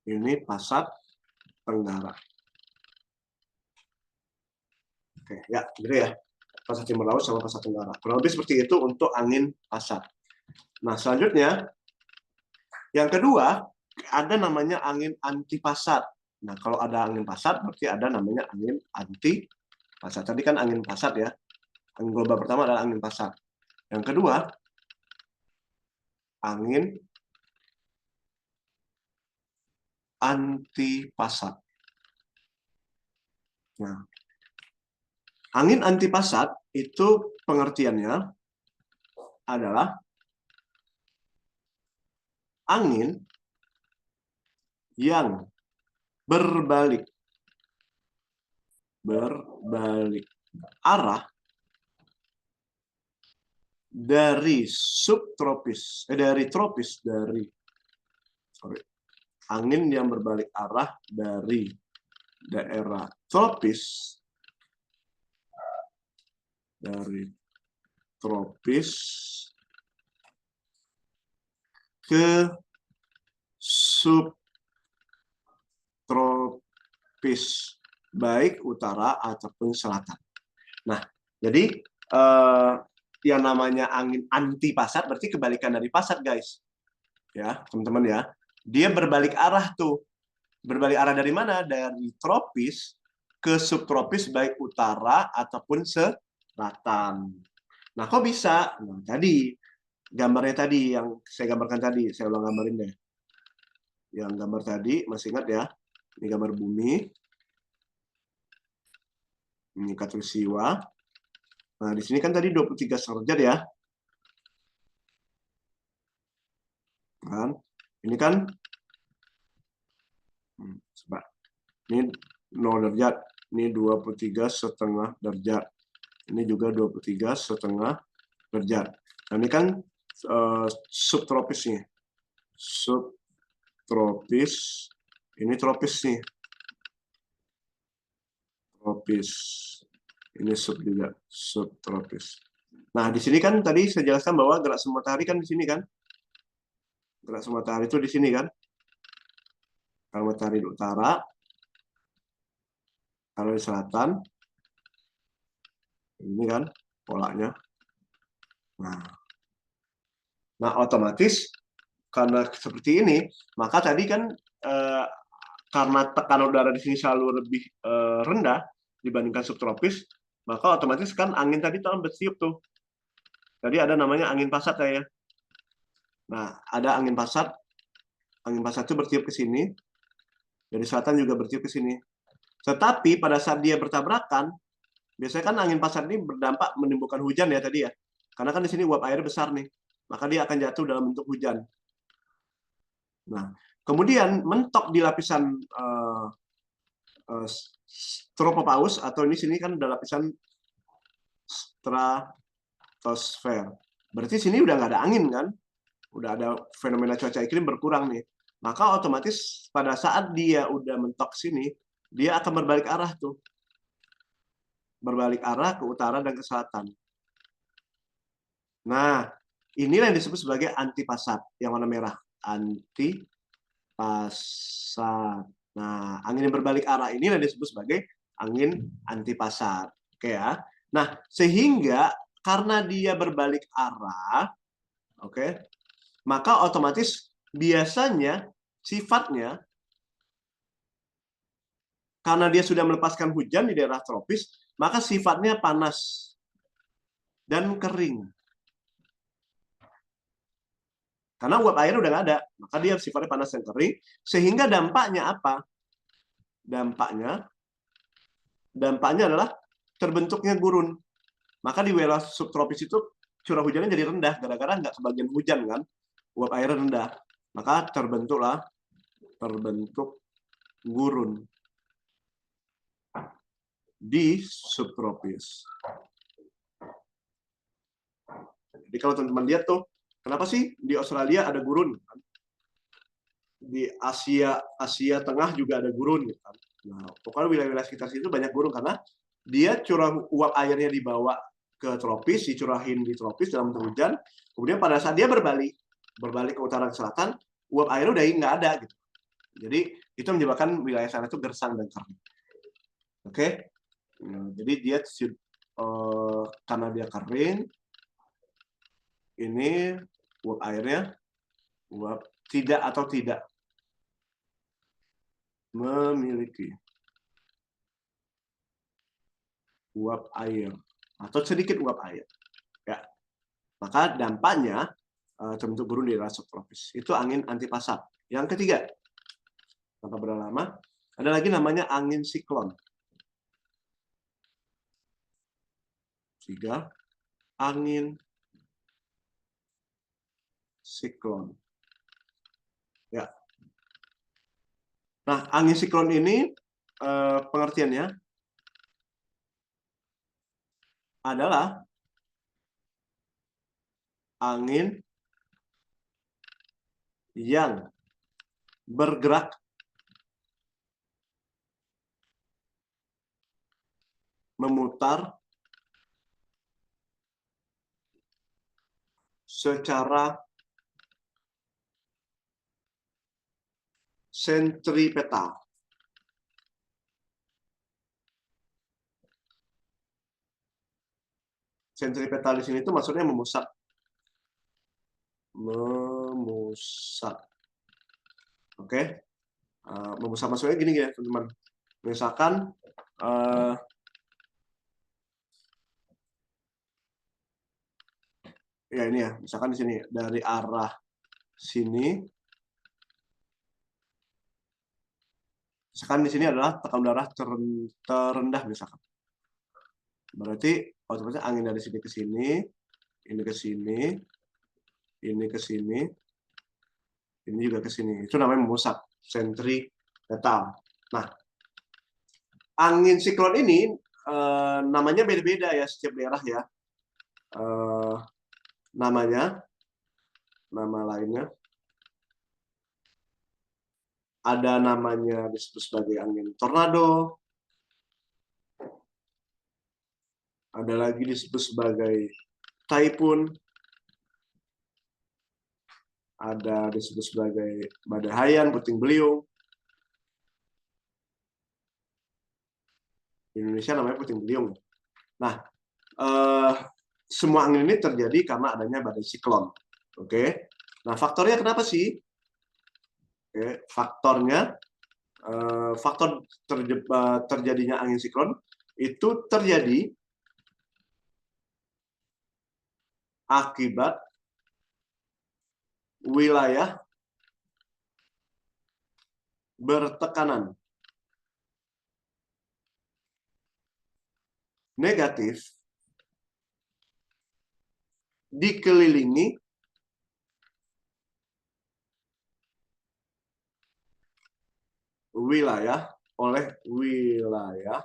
Ini pasat tenggara. Oke, ya, gitu ya. Pasat timur laut sama pasat tenggara. Kurang lebih seperti itu untuk angin pasat. Nah, selanjutnya, yang kedua, ada namanya angin anti pasat. Nah, kalau ada angin pasat, berarti ada namanya angin anti pasat. Tadi kan angin pasat ya. Angin global pertama adalah angin pasat. Yang kedua, angin anti pasat. Nah, angin anti pasat itu pengertiannya adalah angin yang berbalik arah dari angin yang berbalik arah dari daerah tropis ke subtropis, baik utara ataupun selatan. Nah, jadi yang namanya angin anti pasat berarti kebalikan dari pasat, guys. Ya, teman-teman ya. Dia berbalik arah tuh. Berbalik arah dari mana? Dari tropis ke subtropis baik utara ataupun selatan. Nah, kok bisa? Nah, tadi gambarnya tadi yang saya gambarkan tadi, saya ulang gambarin deh. Yang gambar tadi, masih ingat ya? Ini gambar bumi. Ini khatulistiwa. Nah, di sini kan tadi 23 derajat ya. Kan? Ini kan coba. Ini 0 derajat. Ini 23,5 derajat. Ini juga 23,5 derajat. Nah, ini kan subtropis nih. Subtropis. Ini tropis nih. Tropis. Ini sub juga. Subtropis. Nah, di sini kan tadi saya jelaskan bahwa gerak semu matahari kan di sini kan. Gerak semu matahari itu di sini kan. Kalau matahari di utara, kalau di selatan, ini kan polanya. Nah, otomatis karena seperti ini, maka tadi kan karena tekanan udara di sini selalu lebih rendah dibandingkan subtropis, maka otomatis kan angin tadi tuh bertiup tuh. Tadi ada namanya angin pasat ya. Nah, ada angin pasat. Angin pasat itu bertiup ke sini. Dari selatan juga bertiup ke sini. Tetapi pada saat dia bertabrakan, biasanya kan angin pasat ini berdampak menimbulkan hujan ya tadi ya. Karena kan di sini uap air besar nih. Maka dia akan jatuh dalam bentuk hujan. Nah, kemudian mentok di lapisan tropopaus atau ini sini kan ada lapisan stratosfer. Berarti sini udah nggak ada angin kan? Udah ada fenomena cuaca iklim berkurang nih. maka otomatis pada saat dia udah mentok sini, dia akan berbalik arah tuh. Berbalik arah ke utara dan ke selatan. Nah, inilah yang disebut sebagai antipasat, yang warna merah. Antipasat. Nah, angin yang berbalik arah inilah yang disebut sebagai angin antipasat. Oke ya. Nah, sehingga karena dia berbalik arah, oke, maka otomatis biasanya sifatnya karena dia sudah melepaskan hujan di daerah tropis, maka sifatnya panas dan kering. Karena uap air udah nggak ada, maka dia sifatnya panas dan kering. Sehingga dampaknya apa? Dampaknya adalah terbentuknya gurun. Maka di wilayah subtropis itu curah hujannya jadi rendah, gara-gara nggak kebagian hujan kan, uap air rendah. Maka terbentuk gurun di subtropis. Jadi kalau teman-teman lihat tuh, kenapa sih di Australia ada gurun? Di Asia Tengah juga ada gurun. Gitu kan. Nah, pokoknya wilayah-wilayah sekitar situ banyak gurun karena dia curah uap airnya dibawa ke tropis, dicurahin di tropis dalam hujan. Kemudian pada saat dia berbalik ke utara ke selatan, uap airnya udah nggak ada. Gitu. Jadi itu menyebabkan wilayah sana itu gersang dan kering. Oke, jadi dia karena dia kering, ini uap airnya tidak memiliki uap air atau sedikit uap air, ya. Maka dampaknya terbentuk gurun di daerah subtropis. Itu angin antipasat. Yang ketiga, tanpa berlama, ada lagi namanya angin siklon. Tiga, angin siklon. Ya. Nah, angin siklon ini pengertiannya adalah angin yang bergerak memutar secara sentripetal. Sentripetal di sini itu maksudnya memusat. Oke. Memusat maksudnya gini ya, teman-teman. Misalkan ya ini ya, misalkan di sini dari arah sini, misalkan di sini adalah tekanan udara terendah misalkan. Berarti otomatis angin dari sini ke sini, ini ke sini, ini ke sini, ini juga ke sini. Itu namanya memusat, sentripetal. Nah, angin siklon ini namanya beda-beda ya setiap daerah ya. Nama lainnya ada namanya disebut sebagai angin tornado, ada lagi disebut sebagai typhoon, ada disebut sebagai badai hayan, puting beliung. Di Indonesia namanya puting beliung. Nah, semua angin ini terjadi karena adanya badai siklon. Oke. Nah, faktornya kenapa sih? Oke, faktor terjadinya angin siklon itu terjadi akibat wilayah bertekanan negatif dikelilingi oleh wilayah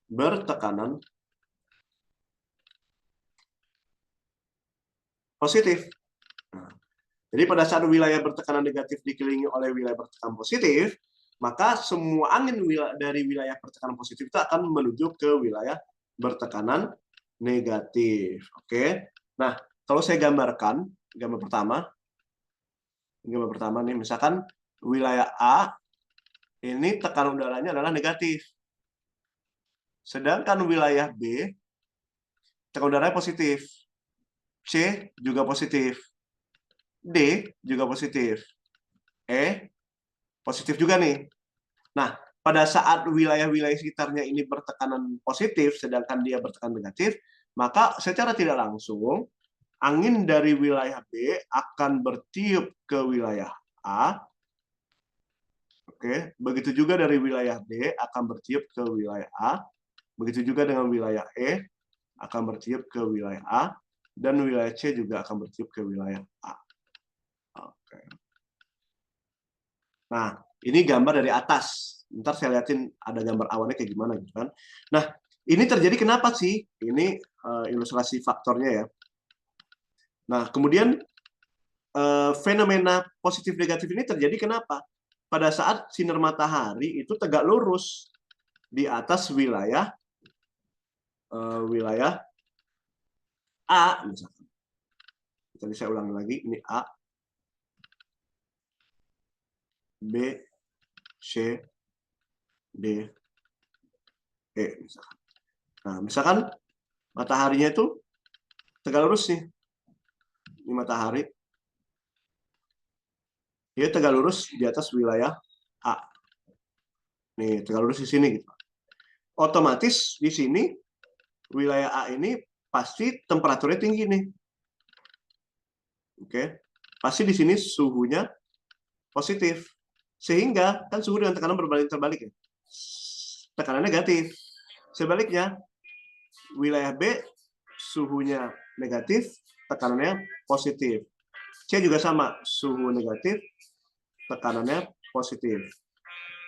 bertekanan positif. Nah, Jadi pada saat wilayah bertekanan negatif dikelilingi oleh wilayah bertekanan positif, maka semua angin dari wilayah bertekanan positif itu akan menuju ke wilayah bertekanan negatif. Oke. Nah, kalau saya gambarkan, gambar pertama nih, misalkan wilayah A ini tekanan udaranya adalah negatif. Sedangkan wilayah B tekanan udaranya positif. C juga positif. D juga positif. E positif juga nih. Nah, pada saat wilayah-wilayah sekitarnya ini bertekanan positif, sedangkan dia bertekanan negatif, maka secara tidak langsung angin dari wilayah B akan bertiup ke wilayah A. Oke, begitu juga dari wilayah D akan bertiup ke wilayah A. Begitu juga dengan wilayah E akan bertiup ke wilayah A, dan wilayah C juga akan bertiup ke wilayah A. Oke. Nah, ini gambar dari atas. Ntar saya liatin ada gambar awannya kayak gimana gitu kan. Nah, ini terjadi kenapa sih? Ini ilustrasi faktornya ya. Nah, kemudian fenomena positif negatif ini terjadi kenapa? Pada saat sinar matahari itu tegak lurus di atas wilayah A misalkan. Jadi saya ulangi lagi, ini A, B, C, D, E misalkan. Nah, misalkan mataharinya itu tegak lurus nih. Ini matahari. Dia tegak lurus di atas wilayah A. Nih, tegak lurus di sini gitu. Otomatis di sini wilayah A ini pasti temperaturnya tinggi nih. Oke. Pasti di sini suhunya positif. Sehingga kan suhu dengan tekanan terbalik ya. Tekanan negatif. Sebaliknya, wilayah B suhunya negatif, tekanannya positif. C juga sama, suhu negatif, tekanannya positif.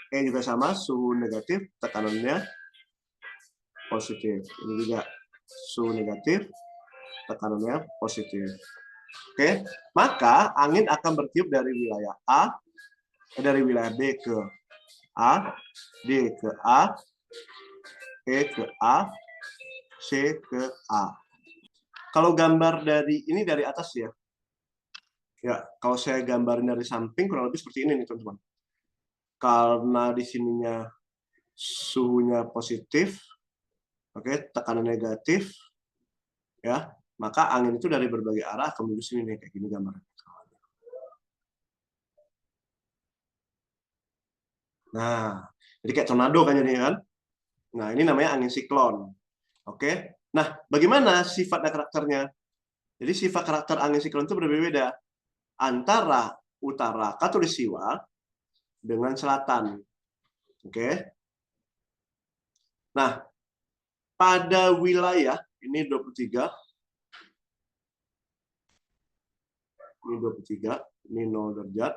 E juga sama, suhu negatif, tekanannya positif. Ini juga suhu negatif, tekanannya positif. Oke, maka angin akan bertiup dari wilayah A, dari wilayah B ke A, D ke A, E ke A, C ke A. Kalau gambar dari ini dari atas ya, ya kalau saya gambarin dari samping kurang lebih seperti ini nih teman-teman. Karena di sininya suhunya positif, oke, tekanan negatif, ya, maka angin itu dari berbagai arah akan menuju sini nih kayak gini gambarnya. Nah, jadi kayak tornado kan jadi kan. Nah, ini namanya angin siklon. Oke. Nah, bagaimana sifat dan karakternya? Jadi sifat karakter angin siklon itu berbeda antara utara Katulistiwa dengan selatan. Oke. Nah, pada wilayah ini 23, ini 23, ini 0 derajat,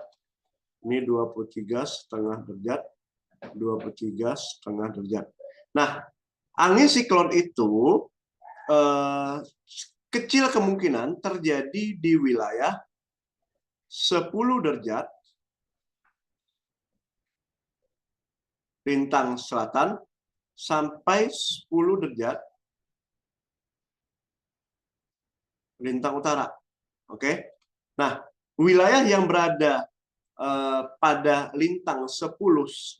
ini 23,5 derajat, 23,5 derajat. Nah, angin siklon itu kecil kemungkinan terjadi di wilayah 10 derajat lintang selatan sampai 10 derajat lintang utara. Oke. Nah, wilayah yang berada pada lintang 10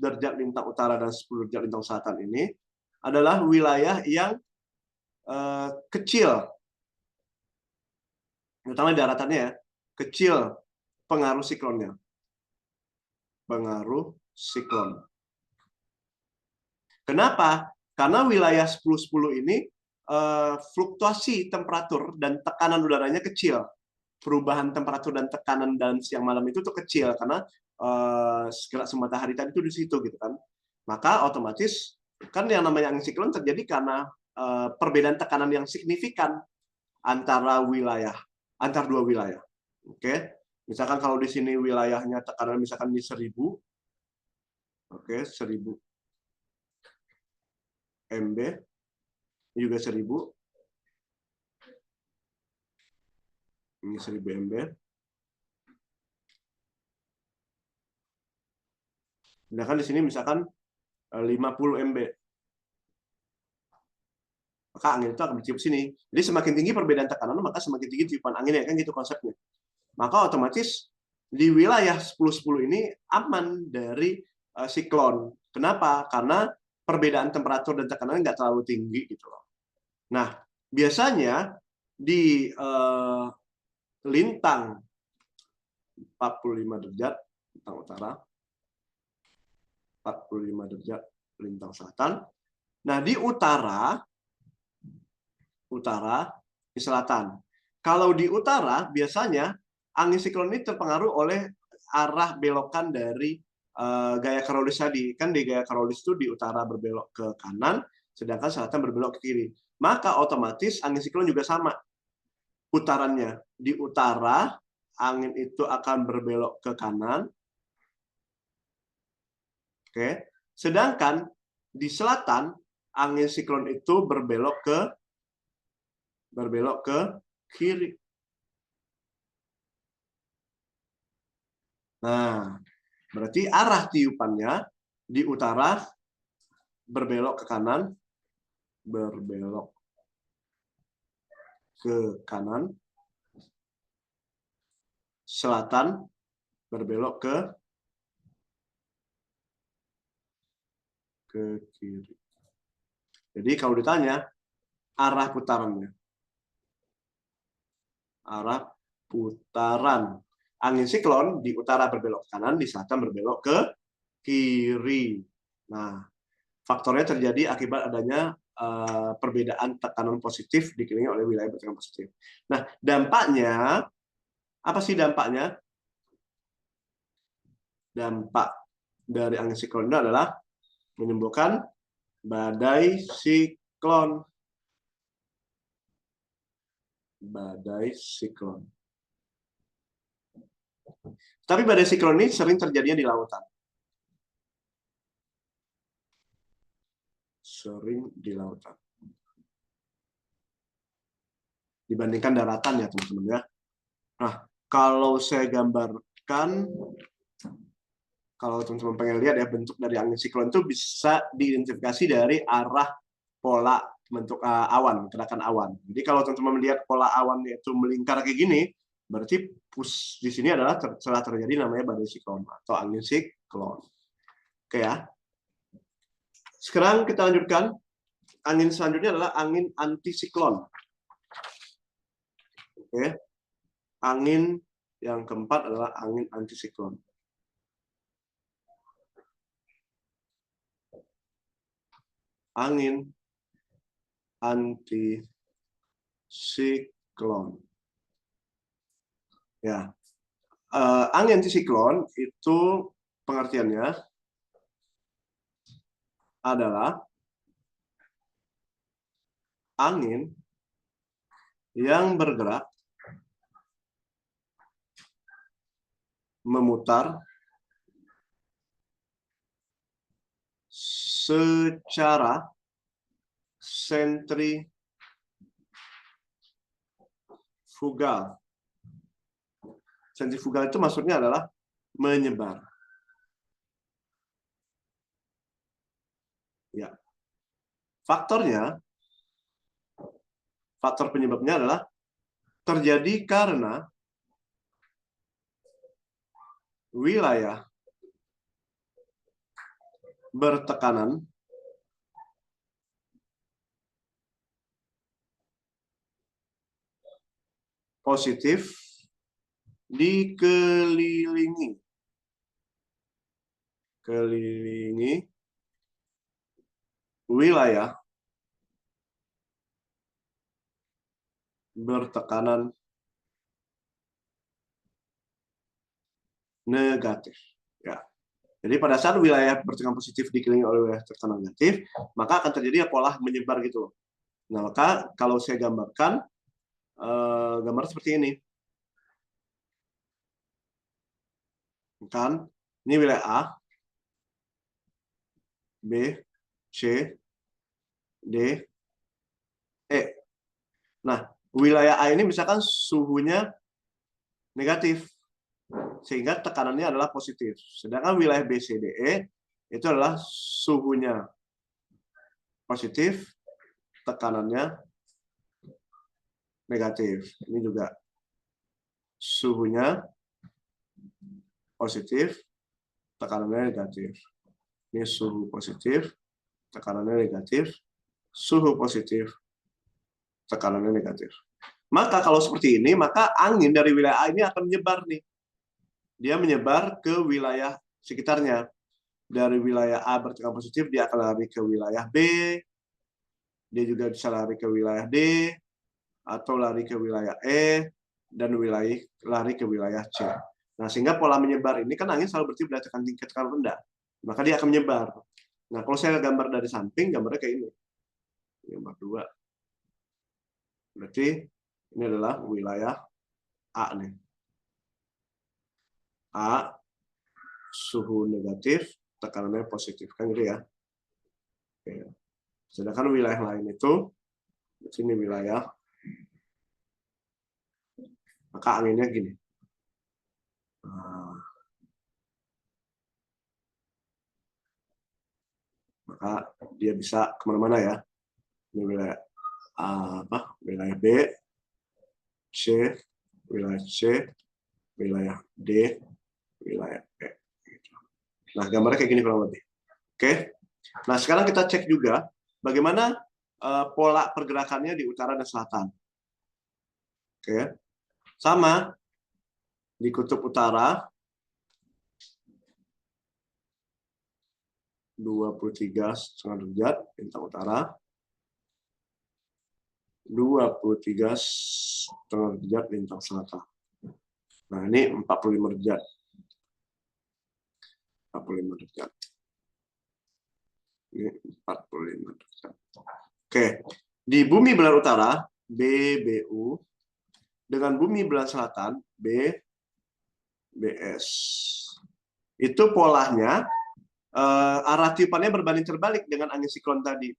derajat lintang utara dan 10 derajat lintang selatan ini adalah wilayah yang kecil, terutama daratannya ya, kecil pengaruh siklonnya. Pengaruh siklon. Kenapa? Karena wilayah 10-10 ini fluktuasi temperatur dan tekanan udaranya kecil. Perubahan temperatur dan tekanan dan siang malam itu tuh kecil karena gerak matahari tadi itu di situ gitu kan. Maka otomatis kan yang namanya angin siklon terjadi karena perbedaan tekanan yang signifikan antara dua wilayah. Oke. Misalkan kalau di sini wilayahnya tekanan misalkan di 1000, oke, 1000 MB, ini juga 1000, ini 1000 MB. Sedangkan di sini misalkan 50 MB. Maka angin itu akan bertiup sini. Jadi semakin tinggi perbedaan tekanan, maka semakin tinggi tiupan anginnya, kan gitu konsepnya. Maka otomatis di wilayah 10-10 ini aman dari siklon. Kenapa? Karena perbedaan temperatur dan tekanan nggak terlalu tinggi gitu loh. Nah, biasanya di lintang 45 derajat lintang utara, 45 derajat lintang selatan. Nah, di utara, di selatan. Kalau di utara, biasanya angin siklon ini terpengaruh oleh arah belokan dari gaya Coriolis tadi. Kan di gaya Coriolis itu di utara berbelok ke kanan, sedangkan selatan berbelok ke kiri. Maka otomatis angin siklon juga sama putarannya. Di utara, angin itu akan berbelok ke kanan. Oke. Sedangkan di selatan, angin siklon itu berbelok ke kiri. Nah, berarti arah tiupannya di utara berbelok ke kanan, berbelok ke kanan, selatan berbelok ke kiri. Jadi kalau ditanya arah putarannya, arah putaran angin siklon di utara berbelok ke kanan, di selatan berbelok ke kiri. Nah, faktornya terjadi akibat adanya perbedaan tekanan positif dikelilingi oleh wilayah bertekanan positif. Nah, dampaknya apa sih dampaknya? Dampak dari angin siklon itu adalah menimbulkan badai siklon. Badai siklon. Tapi badai siklon ini sering terjadinya di lautan. Sering di lautan. Dibandingkan daratan ya teman-teman ya. Nah, kalau saya gambarkan, kalau teman-teman pengen lihat ya bentuk dari angin siklon itu bisa diidentifikasi dari arah pola bentuk awan, gerakan awan. Jadi kalau teman-teman melihat pola awan itu melingkar kayak gini, berarti di sini adalah telah terjadi namanya badai siklon atau angin siklon. Oke ya. Sekarang kita lanjutkan. Angin selanjutnya adalah angin antisiklon. Oke. Angin yang keempat adalah angin antisiklon. Angin antisiklon. Ya. Angin antisiklon itu pengertiannya adalah angin yang bergerak memutar secara sentrifugal. Sentrifugal itu maksudnya adalah menyebar. Ya. Faktor penyebabnya adalah terjadi karena wilayah bertekanan positif dikelilingi wilayah bertekanan negatif. Ya. Jadi pada saat wilayah bertekanan positif dikelilingi oleh wilayah tekanan negatif, maka akan terjadi pola menyebar gitu. Nah, maka kalau saya gambarkan, gambar seperti ini. Kan, ini wilayah A, B, C, D, E. Nah, wilayah A ini misalkan suhunya negatif, sehingga tekanannya adalah positif. Sedangkan wilayah B, C, D, E itu adalah suhunya positif, tekanannya negatif. Ini juga suhunya positif, tekanannya negatif. Ini suhu positif, tekanannya negatif, suhu positif, tekanannya negatif. Maka kalau seperti ini, maka angin dari wilayah A ini akan menyebar nih. Dia menyebar ke wilayah sekitarnya. Dari wilayah A bertekanan positif, dia akan lari ke wilayah B, dia juga bisa lari ke wilayah D, atau lari ke wilayah E, dan lari ke wilayah C. Nah, sehingga pola menyebar ini kan angin selalu berarti berdasarkan tekanan tinggi, tekanan rendah. Maka dia akan menyebar. Nah, kalau saya gambar dari samping, gambarnya kayak ini. Gambar 2. Berarti ini adalah wilayah A nih. A, suhu negatif, tekanannya positif. Kan gitu ya. Oke. Sedangkan wilayah lain itu, di sini wilayah, maka anginnya gini. Nah, maka dia bisa kemana-mana ya. Ini wilayah wilayah B, C, wilayah C, wilayah D, wilayah E. Nah, gambarnya kayak gini kurang lebih. Oke. Nah, sekarang kita cek juga bagaimana pola pergerakannya di utara dan selatan. Oke. Sama di kutub utara 23,5 derajat lintang utara, 23,5 derajat lintang selatan. Nah, ini 45 derajat. 45 derajat. Ini 45 derajat. Oke. Di bumi belahan utara, BBU, dengan bumi belahan selatan, BS. Itu polanya, arah tiupannya berbanding terbalik dengan angin siklon tadi.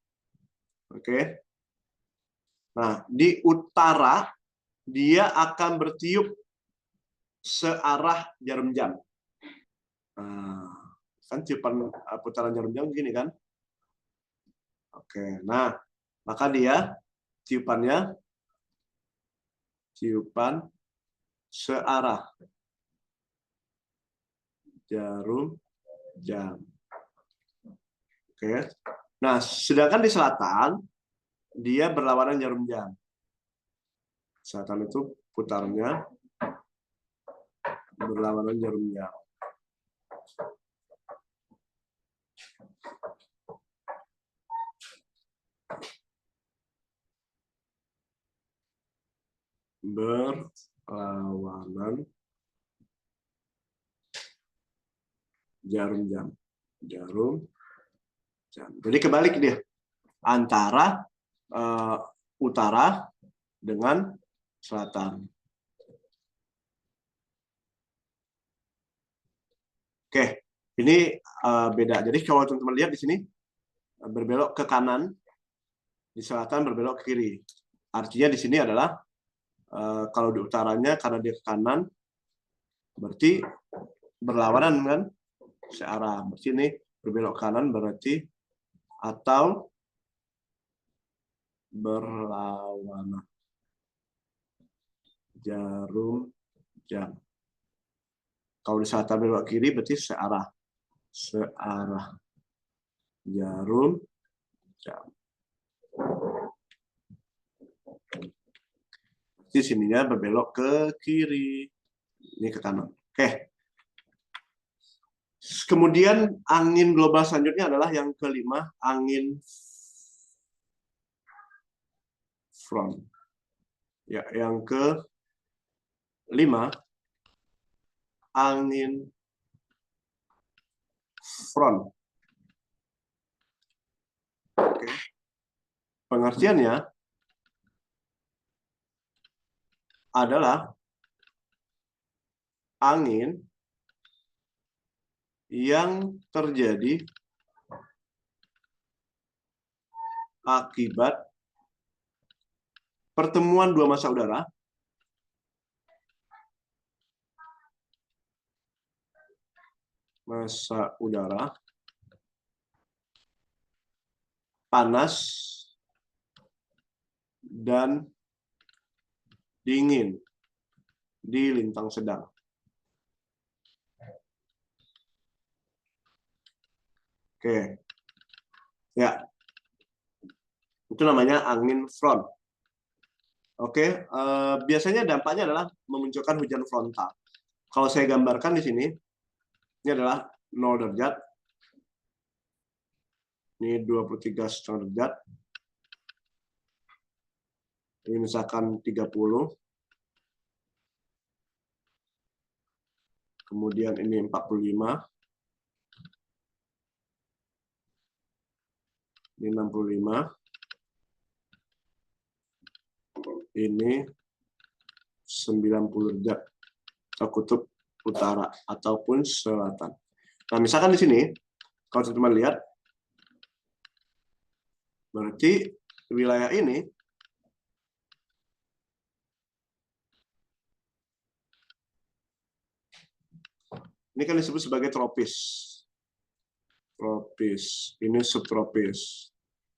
Oke. Nah, di utara, dia akan bertiup searah jarum jam. Nah, kan tiupan putaran jarum jam gini kan? Oke, nah maka dia tiupan searah jarum jam. Oke, nah sedangkan di selatan dia berlawanan jarum jam. Selatan itu putarnya berlawanan jarum jam. Berlawanan jarum jam. Jarum jam. Jadi kebalik dia. Antara utara dengan selatan. Oke, ini beda. Jadi kalau teman-teman lihat di sini berbelok ke kanan, di selatan berbelok ke kiri. Artinya di sini adalah kalau di utaranya karena dia ke kanan, berarti berlawanan kan searah. Berarti ini berbelok kanan berarti atau berlawanan jarum jam. Kalau di selatan berbelok kiri berarti searah. Searah jarum jam. Di sininya berbelok ke kiri. Ini ke kanan. Oke. Kemudian angin global selanjutnya adalah yang kelima, angin front. Ya, yang kelima, angin front. Oke. Pengertiannya adalah angin yang terjadi akibat pertemuan dua massa udara panas dan dingin di lintang sedang. Oke. Ya. Itu namanya angin front. Oke, biasanya dampaknya adalah memunculkan hujan frontal. Kalau saya gambarkan di sini, ini adalah 0 derajat. Ini 23,5 derajat. Ini misalkan 30. Kemudian ini 45. Ini 65. Ini 90 derajat atau kutub utara ataupun selatan. Nah, misalkan di sini, kalau teman-teman lihat, berarti wilayah ini kan disebut sebagai tropis. Tropis, ini subtropis.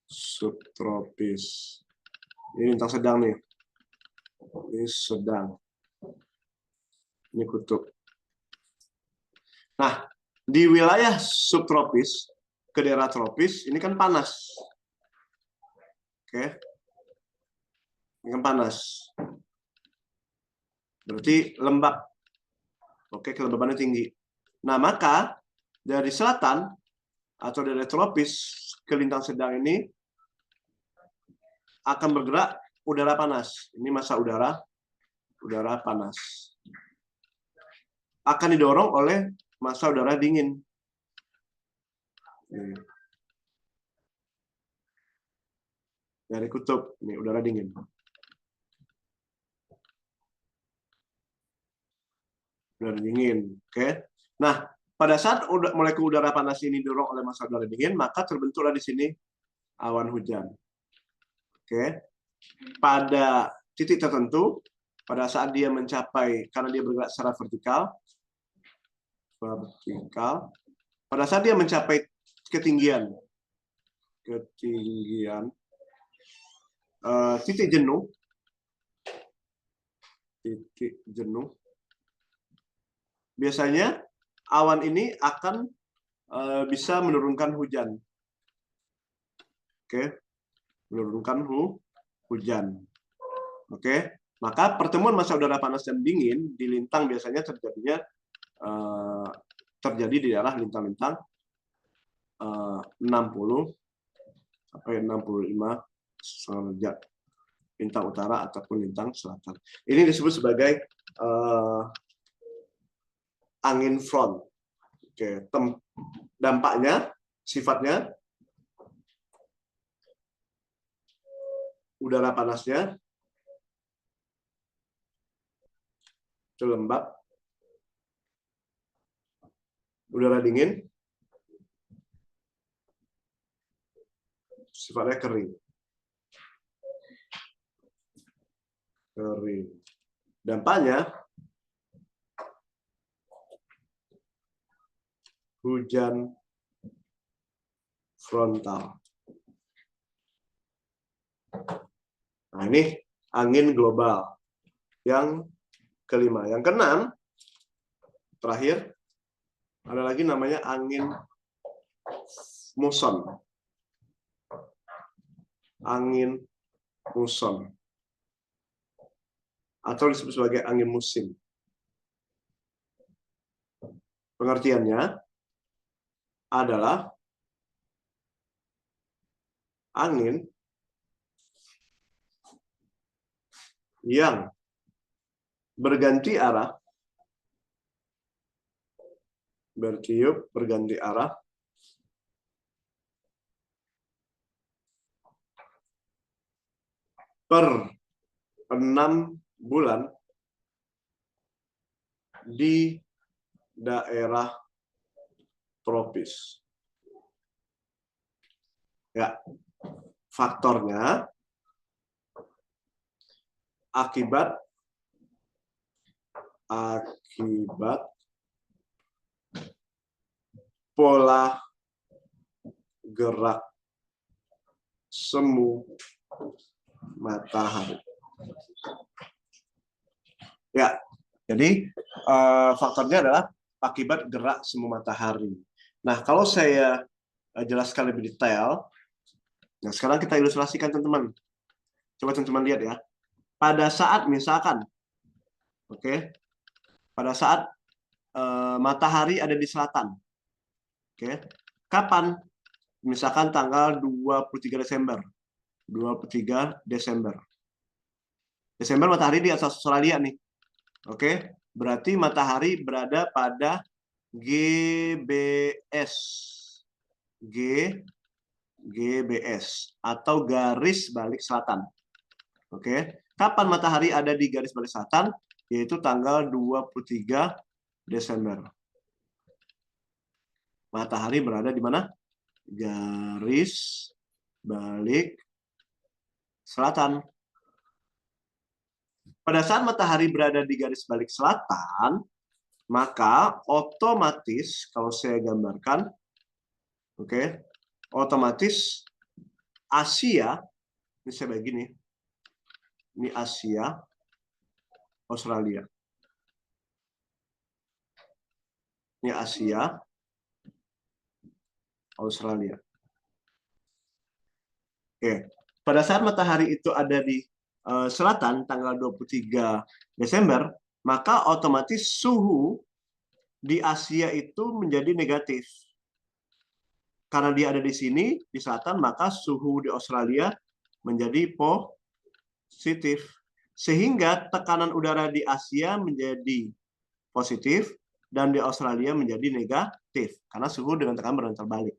Subtropis. Ini lintang sedang nih. Ini sedang. Ini kutub. Nah, di wilayah subtropis ke daerah tropis ini kan panas. Oke. Ini kan panas. Berarti lembab. Oke, kelembabannya tinggi. Nah, maka dari selatan atau dari tropis ke lintang sedang ini akan bergerak udara panas. Ini massa udara panas. Akan didorong oleh massa udara dingin. Dari kutub, ini udara dingin. Udara dingin, oke. Nah, pada saat molekul udara panas ini didorong oleh massa udara dingin, maka terbentuklah di sini awan hujan. Oke. Pada titik tertentu, pada saat dia mencapai, karena dia bergerak secara vertikal, pada saat dia mencapai ketinggian titik jenuh, biasanya awan ini akan bisa menurunkan hujan. Oke, menurunkan hujan. Oke, maka pertemuan massa udara panas dan dingin di lintang biasanya terjadi di daerah lintang-lintang 60 sampai 65 derajat lintang utara ataupun lintang selatan. Ini disebut sebagai angin front. Oke, dampaknya, sifatnya, udara panasnya itu lembab, udara dingin sifatnya kering. Dampaknya hujan frontal. Nah, ini angin global. Yang kelima. Yang keenam, terakhir, ada lagi namanya angin muson. Angin muson. Atau disebut sebagai angin musim. Pengertiannya adalah angin yang berganti arah, bertiup berganti arah per 6 bulan di daerah tropis. Ya, faktornya akibat pola gerak semu matahari. Ya, jadi faktornya adalah akibat gerak semu matahari. Nah, kalau saya jelaskan lebih detail, nah sekarang kita ilustrasikan teman-teman. Coba teman-teman lihat ya. Pada saat misalkan, oke, pada saat matahari ada di selatan, oke, kapan? Misalkan tanggal 23 Desember. 23 Desember. Desember matahari di atas Australia nih. Oke, berarti matahari berada pada GBS. GBS atau garis balik selatan. Oke. Kapan matahari ada di garis balik selatan? Yaitu tanggal 23 Desember. Matahari berada di mana? Garis balik selatan. Pada saat matahari berada di garis balik selatan, maka otomatis, kalau saya gambarkan, oke, otomatis Asia, ini saya bagi nih, ini Asia, Australia. Ini Asia, Australia. Oke. Pada saat matahari itu ada di selatan tanggal 23 Desember, maka otomatis suhu di Asia itu menjadi negatif. Karena dia ada di sini, di selatan, maka suhu di Australia menjadi positif. Sehingga tekanan udara di Asia menjadi positif dan di Australia menjadi negatif. Karena suhu dengan tekanan berlalu terbalik.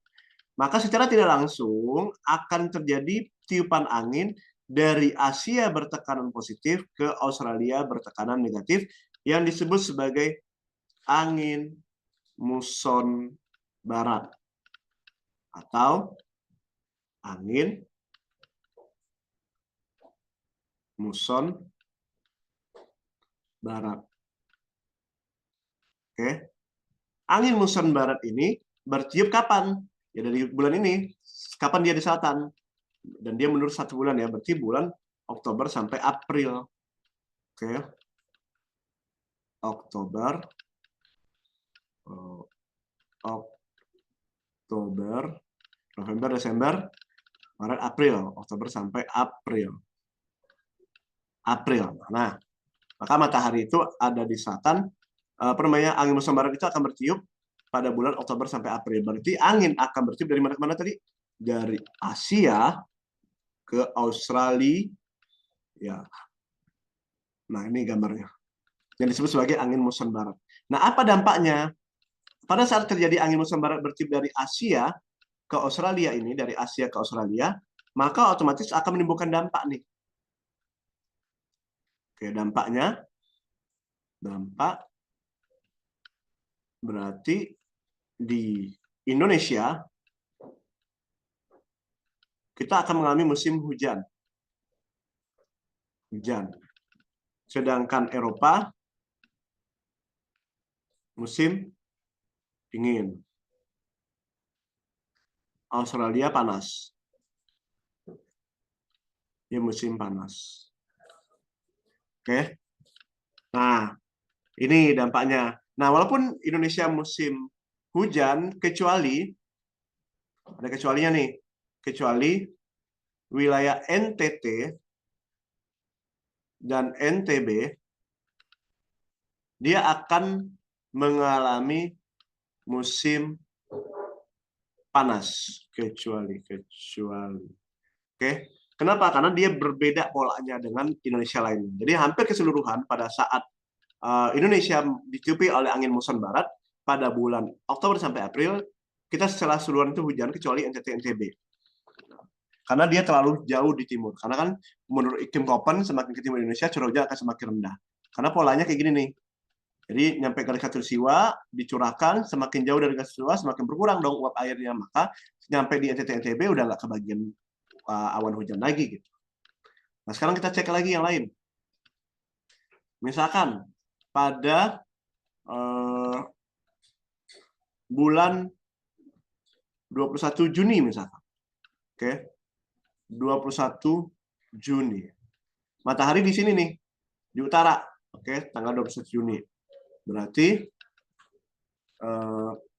Maka secara tidak langsung akan terjadi tiupan angin dari Asia bertekanan positif ke Australia bertekanan negatif yang disebut sebagai angin muson barat atau angin muson barat. Oke. Angin muson barat ini bertiup kapan? Ya dari bulan ini. Kapan dia di selatan? Dan dia menurut 1 bulan ya, berarti bulan Oktober sampai April. Oke. Oktober, November, Desember, Maret, April. Oktober sampai April. Nah, maka matahari itu ada di selatan. Angin muson barat itu akan bertiup pada bulan Oktober sampai April. Berarti angin akan bertiup dari mana ke mana tadi? Dari Asia ke Australia. Ya. Nah, ini gambarnya. Yang disebut sebagai angin muson barat. Nah, apa dampaknya? Pada saat terjadi angin muson barat bertiup dari Asia ke Australia ini, dari Asia ke Australia, maka otomatis akan menimbulkan dampak nih. Oke, dampak berarti di Indonesia kita akan mengalami musim hujan. Sedangkan Eropa musim dingin. Australia panas. Ya musim panas. Oke. Nah, ini dampaknya. Nah, walaupun Indonesia musim hujan, ada kecualinya nih. Kecuali wilayah NTT dan NTB, dia akan mengalami musim panas. Kecuali. Oke. Kenapa? Karena dia berbeda polanya dengan Indonesia lainnya. Jadi hampir keseluruhan pada saat Indonesia ditiupi oleh angin muson barat pada bulan Oktober sampai April, kita secara keseluruhan itu hujan kecuali NTT NTB. Karena dia terlalu jauh di timur. Karena kan menurut iklim Koppen semakin ke timur Indonesia curah hujan akan semakin rendah. Karena polanya kayak gini nih. Jadi nyampe garis khatulistiwa dicurahkan, semakin jauh dari garis khatulistiwa semakin berkurang dong uap airnya. Maka nyampe di NTT NTB udah nggak kebagian awan hujan lagi gitu. Nah, sekarang kita cek lagi yang lain. Misalkan pada bulan 21 Juni misalkan. Oke. 21 Juni. Matahari di sini nih, di utara. Oke, tanggal 21 Juni. Berarti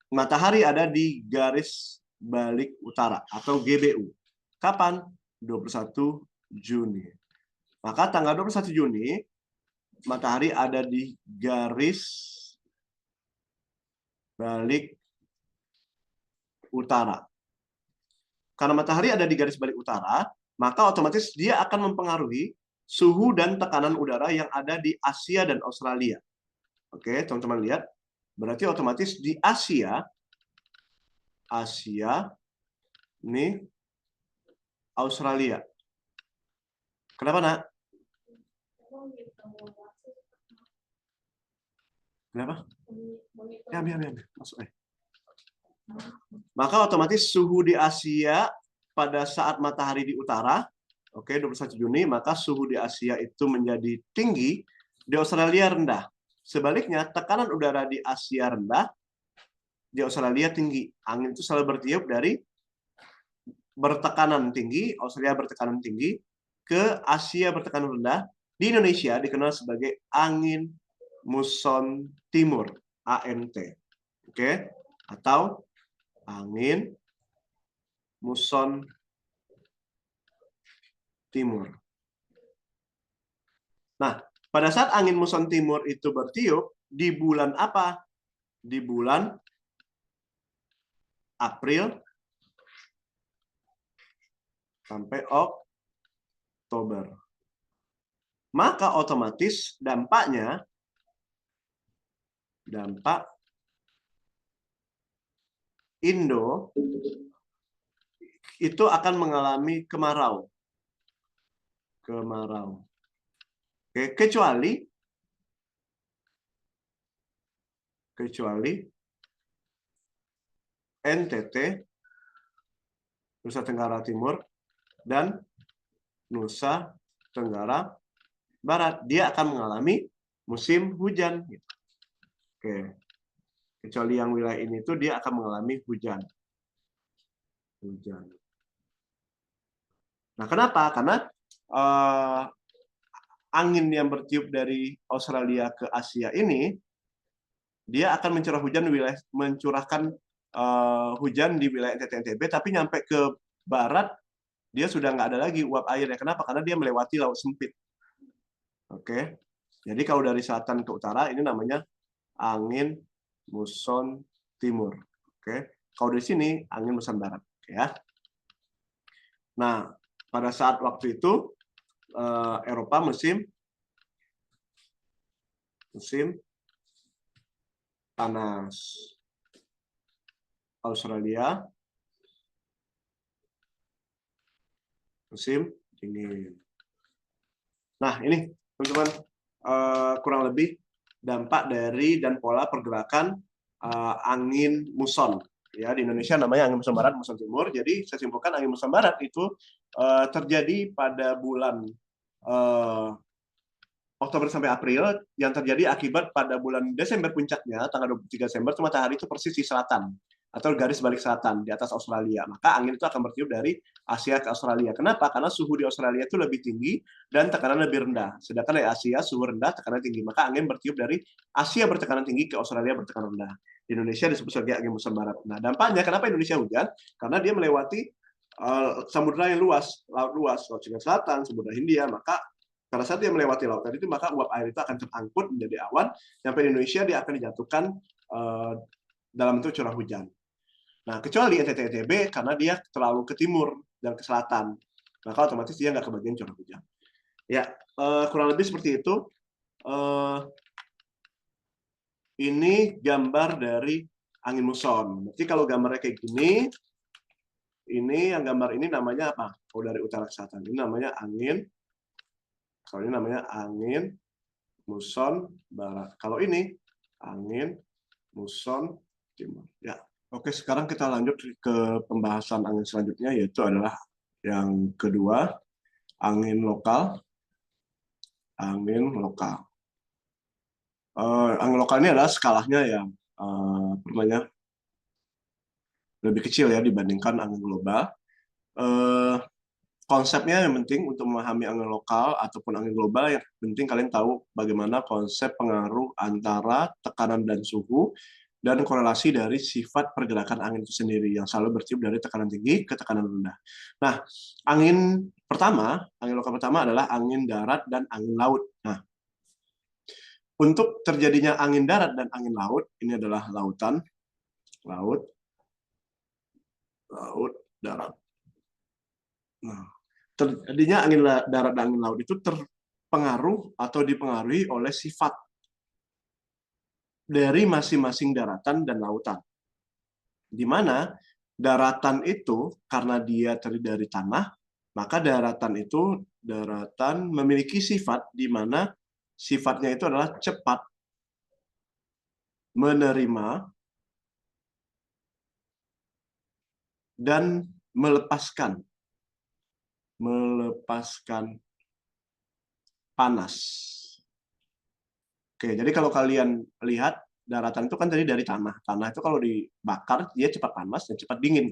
matahari ada di garis balik utara atau GBU. Kapan? 21 Juni. Maka tanggal 21 Juni matahari ada di garis balik utara. Karena matahari ada di garis balik utara, maka otomatis dia akan mempengaruhi suhu dan tekanan udara yang ada di Asia dan Australia. Oke, teman-teman lihat. Berarti otomatis di Asia ini Australia. Kenapa, Nak? Kenapa? Ya, biar. Masuk. Maka otomatis suhu di Asia pada saat matahari di utara, oke, 21 Juni, maka suhu di Asia itu menjadi tinggi, di Australia rendah. Sebaliknya, tekanan udara di Asia rendah, di Australia tinggi. Angin itu selalu bertiup dari bertekanan tinggi, Australia bertekanan tinggi, ke Asia bertekanan rendah. Di Indonesia dikenal sebagai angin muson timur, AMT. Oke? Atau angin muson timur. Nah, pada saat angin muson timur itu bertiup, di bulan apa? Di bulan April sampai Oktober. Maka otomatis dampak Indo itu akan mengalami kemarau. Oke, kecuali NTT, Nusa Tenggara Timur, dan Nusa Tenggara Barat. Dia akan mengalami musim hujan. Oke. Kecuali yang wilayah ini itu dia akan mengalami hujan. Nah, kenapa? Karena angin yang bertiup dari Australia ke Asia ini, dia akan mencurahkan hujan di wilayah NTT-NTB, tapi nyampe ke barat, dia sudah nggak ada lagi uap airnya. Kenapa? Karena dia melewati laut sempit. Oke. Jadi kalau dari selatan ke utara, ini namanya angin muson timur. Oke. Kalau di sini, angin muson barat. Ya. Nah, pada saat waktu itu, Eropa musim panas. Australia musim dingin. Nah, ini teman-teman kurang lebih dampak dari dan pola pergerakan angin muson. Ya, di Indonesia namanya angin muson barat, muson timur. Jadi saya simpulkan angin muson barat itu terjadi pada bulan Oktober sampai April, yang terjadi akibat pada bulan Desember puncaknya, tanggal 23 Desember, itu matahari itu persis di selatan, atau garis balik selatan, di atas Australia. Maka angin itu akan bertiup dari Asia ke Australia. Kenapa? Karena suhu di Australia itu lebih tinggi dan tekanan lebih rendah. Sedangkan di Asia, suhu rendah, tekanan tinggi. Maka angin bertiup dari Asia bertekanan tinggi ke Australia bertekanan rendah. Di Indonesia disebut sebagai angin muson barat. Nah, dampaknya, kenapa Indonesia hujan? Karena dia melewati samudera yang luas, laut luas, Laut Cina Selatan, Samudra Hindia, maka pada saat dia melewati laut tadi itu, maka uap air itu akan terangkut menjadi awan. Sampai di Indonesia dia akan dijatuhkan dalam bentuk curah hujan. Nah, kecuali NTT-NTB karena dia terlalu ke timur dan ke selatan, maka otomatis dia nggak kebagian curah hujan. Ya, kurang lebih seperti itu. Ini gambar dari angin muson. Jadi kalau gambarnya kayak gini, ini yang gambar ini namanya apa? Kalau dari utara ke selatan, ini namanya angin. Kalau ini namanya angin muson barat. Kalau ini angin muson timur. Ya, oke. Sekarang kita lanjut ke pembahasan angin selanjutnya, yaitu adalah yang kedua, angin lokal. Angin lokal. Angin lokal ini adalah skalanya yang lebih kecil ya dibandingkan angin global. konsepnya yang penting untuk memahami angin lokal ataupun angin global, yang penting kalian tahu bagaimana konsep pengaruh antara tekanan dan suhu dan korelasi dari sifat pergerakan angin itu sendiri yang selalu bertiup dari tekanan tinggi ke tekanan rendah. Nah, angin lokal pertama adalah angin darat dan angin laut. Nah, untuk terjadinya angin darat dan angin laut, ini adalah lautan, laut, laut, darat. Nah, terjadinya angin darat dan angin laut itu terpengaruh atau dipengaruhi oleh sifat dari masing-masing daratan dan lautan. Di mana daratan itu karena dia terdiri dari tanah, maka daratan memiliki sifat di mana sifatnya itu adalah cepat menerima dan melepaskan panas. Oke, jadi kalau kalian lihat daratan itu kan tadi dari tanah. Tanah itu kalau dibakar dia cepat panas dan cepat dingin.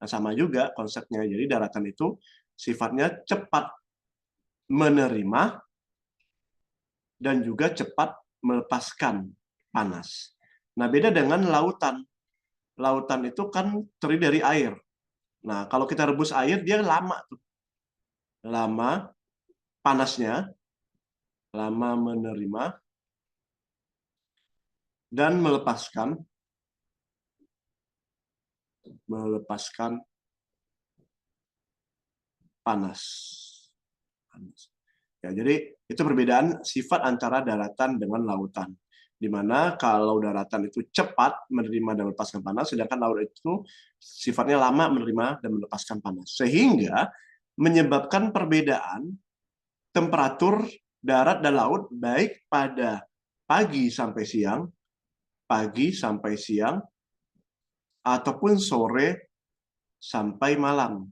Nah, sama juga konsepnya. Jadi daratan itu sifatnya cepat menerima dan juga cepat melepaskan panas. Nah, beda dengan lautan. Lautan itu kan terdiri dari air. Nah, kalau kita rebus air dia lama tuh. Lama panasnya, lama menerima dan melepaskan panas. Ya, jadi itu perbedaan sifat antara daratan dengan lautan. Di mana kalau daratan itu cepat menerima dan melepaskan panas, sedangkan laut itu sifatnya lama menerima dan melepaskan panas. Sehingga menyebabkan perbedaan temperatur darat dan laut baik pada pagi sampai siang, ataupun sore sampai malam.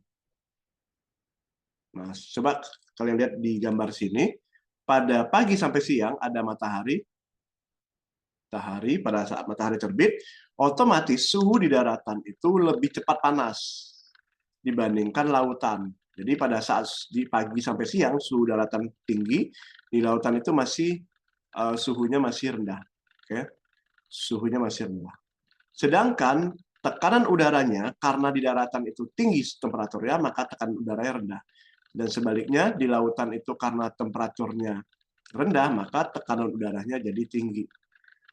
Nah, coba kalian lihat di gambar sini, pada pagi sampai siang ada matahari, pada saat matahari terbit, otomatis suhu di daratan itu lebih cepat panas dibandingkan lautan. Jadi pada saat di pagi sampai siang suhu daratan tinggi, di lautan itu masih suhunya masih rendah. Oke. Suhunya masih rendah. Sedangkan tekanan udaranya karena di daratan itu tinggi temperaturnya, maka tekanan udaranya rendah. Dan sebaliknya di lautan itu karena temperaturnya rendah, maka tekanan udaranya jadi tinggi.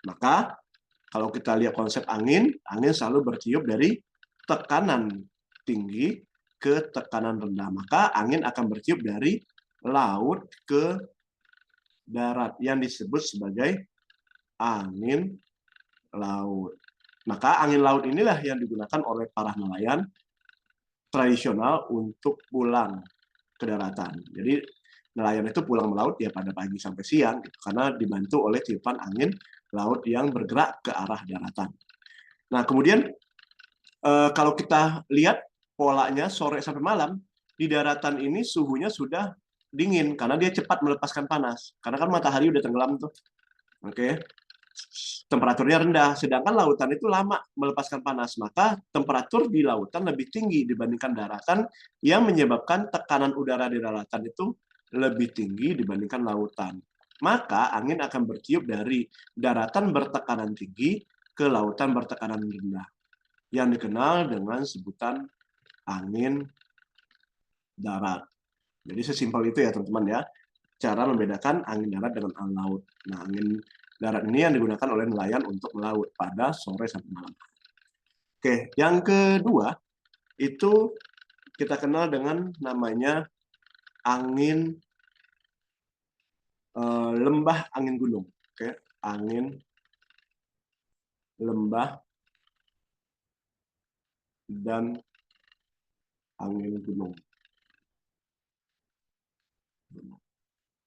Maka kalau kita lihat konsep angin selalu bertiup dari tekanan tinggi ke tekanan rendah. Maka angin akan bertiup dari laut ke darat yang disebut sebagai angin laut. Maka angin laut inilah yang digunakan oleh para nelayan tradisional untuk pulang ke daratan. Jadi nelayan itu pulang melaut ya pada pagi sampai siang gitu, karena dibantu oleh tiupan angin laut yang bergerak ke arah daratan. Nah, kemudian kalau kita lihat polanya sore sampai malam, di daratan ini suhunya sudah dingin karena dia cepat melepaskan panas. Karena kan matahari udah tenggelam tuh. Oke. Temperaturnya rendah, sedangkan lautan itu lama melepaskan panas. Maka temperatur di lautan lebih tinggi dibandingkan daratan yang menyebabkan tekanan udara di daratan itu lebih tinggi dibandingkan lautan. Maka angin akan bertiup dari daratan bertekanan tinggi ke lautan bertekanan rendah, yang dikenal dengan sebutan angin darat. Jadi sesimpel itu ya teman-teman ya, cara membedakan angin darat dengan angin laut. Nah, angin darat ini yang digunakan oleh nelayan untuk melaut pada sore sampai malam. Oke, yang kedua itu kita kenal dengan namanya angin lembah angin gunung. Oke, angin lembah dan angin gunung.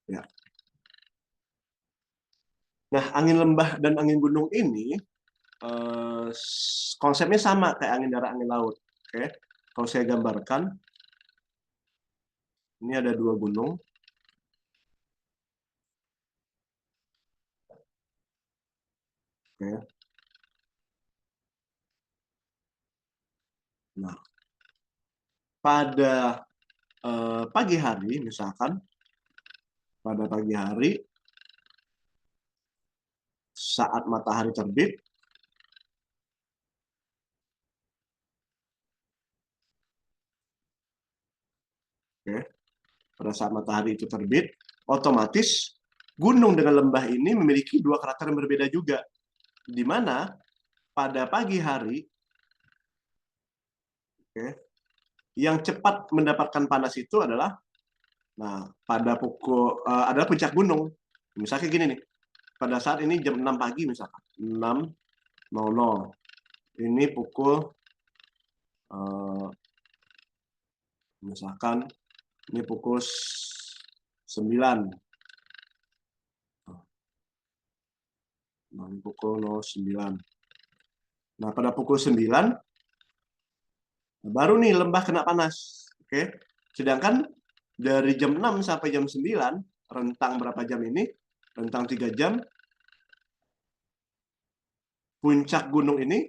Ya. Nah, angin lembah dan angin gunung ini konsepnya sama kayak angin darat, angin laut. Oke, kalau saya gambarkan, ini ada dua gunung. Oke. Nah, pada pagi hari, misalkan pada pagi hari saat matahari terbit, oke, pada saat matahari itu terbit, otomatis gunung dengan lembah ini memiliki dua karakter yang berbeda juga, di mana pada pagi hari, oke, yang cepat mendapatkan panas itu adalah, nah, pada pukul adalah puncak gunung. Misalnya gini nih, pada saat ini jam 6 pagi misalkan, 6.00. Ini pukul misalkan ini pukul 9. Nah, pukul 09. Nah, pada pukul 9 baru nih lembah kena panas. Oke. Sedangkan dari jam 6 sampai jam 9, rentang berapa jam ini? Rentang 3 jam, puncak gunung ini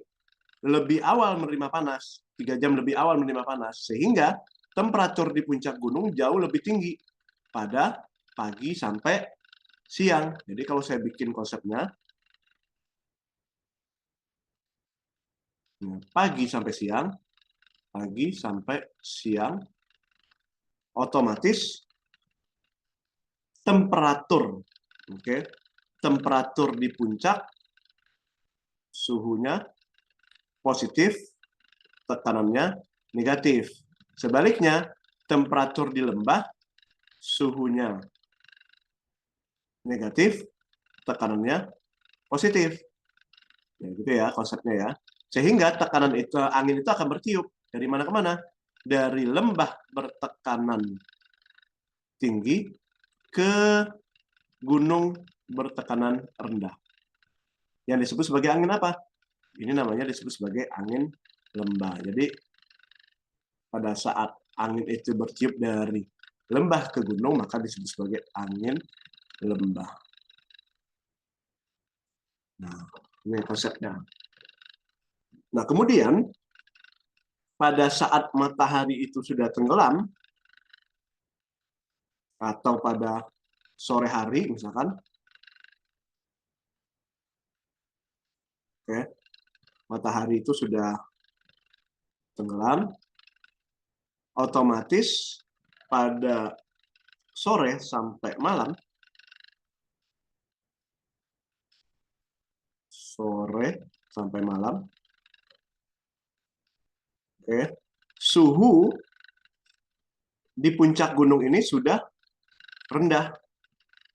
lebih awal menerima panas. 3 jam lebih awal menerima panas. Sehingga temperatur di puncak gunung jauh lebih tinggi pada pagi sampai siang. Jadi kalau saya bikin konsepnya, pagi sampai siang, otomatis temperatur, oke, temperatur di puncak suhunya positif, tekanannya negatif. Sebaliknya, temperatur di lembah suhunya negatif, tekanannya positif. Ya, gitu ya konsepnya ya. Sehingga tekanan itu, angin itu akan bertiup dari mana ke mana? Dari lembah bertekanan tinggi ke gunung bertekanan rendah. Yang disebut sebagai angin apa? Ini namanya disebut sebagai angin lembah. Jadi pada saat angin itu bertiup dari lembah ke gunung, maka disebut sebagai angin lembah. Nah, ini konsepnya. Nah, kemudian pada saat matahari itu sudah tenggelam, atau pada sore hari misalkan, oke, matahari itu sudah tenggelam, otomatis pada sore sampai malam, oke, suhu di puncak gunung ini sudah rendah,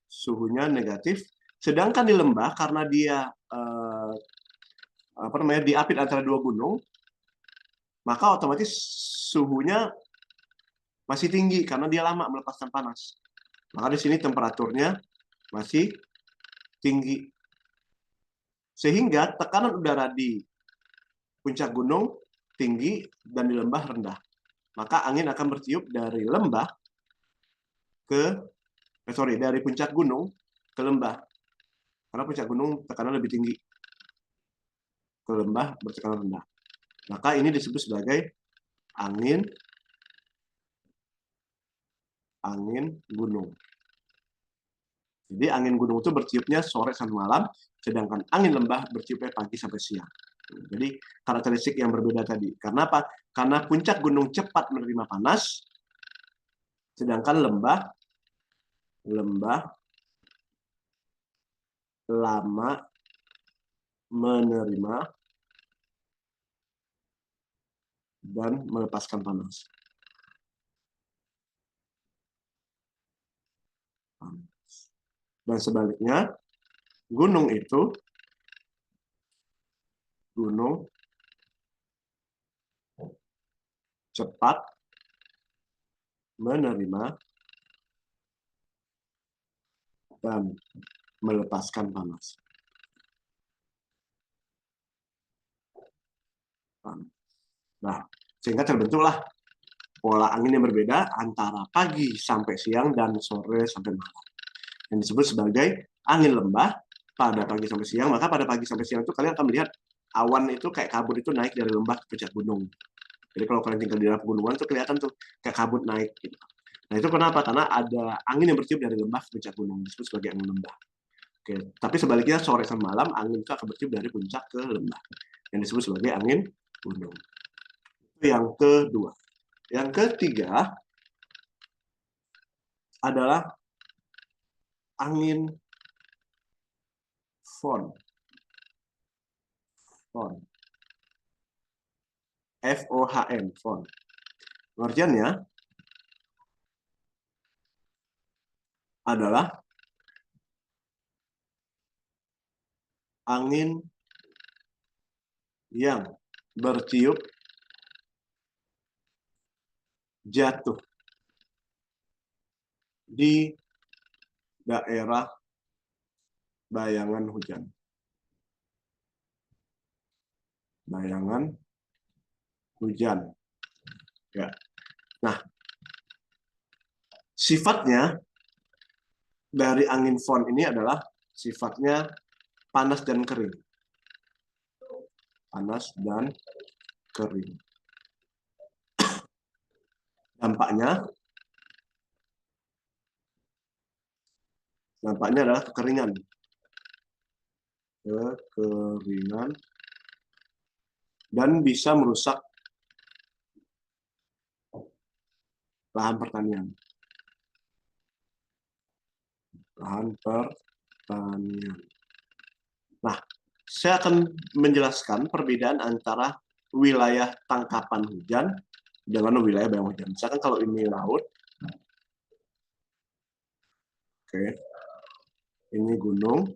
suhunya negatif. Sedangkan di lembah karena dia diapit antara dua gunung, maka otomatis suhunya masih tinggi karena dia lama melepaskan panas. Maka di sini temperaturnya masih tinggi. Sehingga tekanan udara di puncak gunung tinggi dan di lembah rendah. Maka angin akan bertiup dari lembah dari puncak gunung ke lembah. Karena puncak gunung tekanan lebih tinggi. Ke lembah bertekanan rendah. Maka ini disebut sebagai angin gunung. Jadi angin gunung itu bertiupnya sore sampai malam, sedangkan angin lembah bertiupnya pagi sampai siang. Jadi karakteristik yang berbeda tadi. Karena apa? Karena puncak gunung cepat menerima panas, sedangkan lembah lama menerima dan melepaskan panas. Dan sebaliknya, gunung cepat menerima dan melepaskan panas. Nah, sehingga terbentuklah pola angin yang berbeda antara pagi sampai siang dan sore sampai malam. Yang disebut sebagai angin lembah pada pagi sampai siang. Maka pada pagi sampai siang itu kalian akan melihat awan itu kayak kabut itu naik dari lembah ke puncak gunung. Jadi kalau kalian tinggal di daerah pegunungan itu kelihatan tuh kayak kabut naik. Gitu. Nah, itu kenapa? Karena ada angin yang bertiup dari lembah ke puncak gunung, disebut sebagai angin lembah. Oke. Tapi sebaliknya sore sama malam angin itu akan bertiup dari puncak ke lembah, yang disebut sebagai angin gunung. Itu yang kedua. Yang ketiga adalah angin FON. FON. FOHN, FON. Pengertiannya adalah angin yang bertiup jatuh di daerah bayangan hujan. Bayangan hujan. Ya. Nah, sifatnya dari angin FON ini adalah sifatnya panas dan kering. Panas dan kering. Dampaknya adalah kekeringan. Kekeringan dan bisa merusak lahan pertanian. Lahan pertanian. Nah, saya akan menjelaskan perbedaan antara wilayah tangkapan hujan dengan wilayah bayangan hujan. Misalkan kalau ini laut, oke, ini gunung,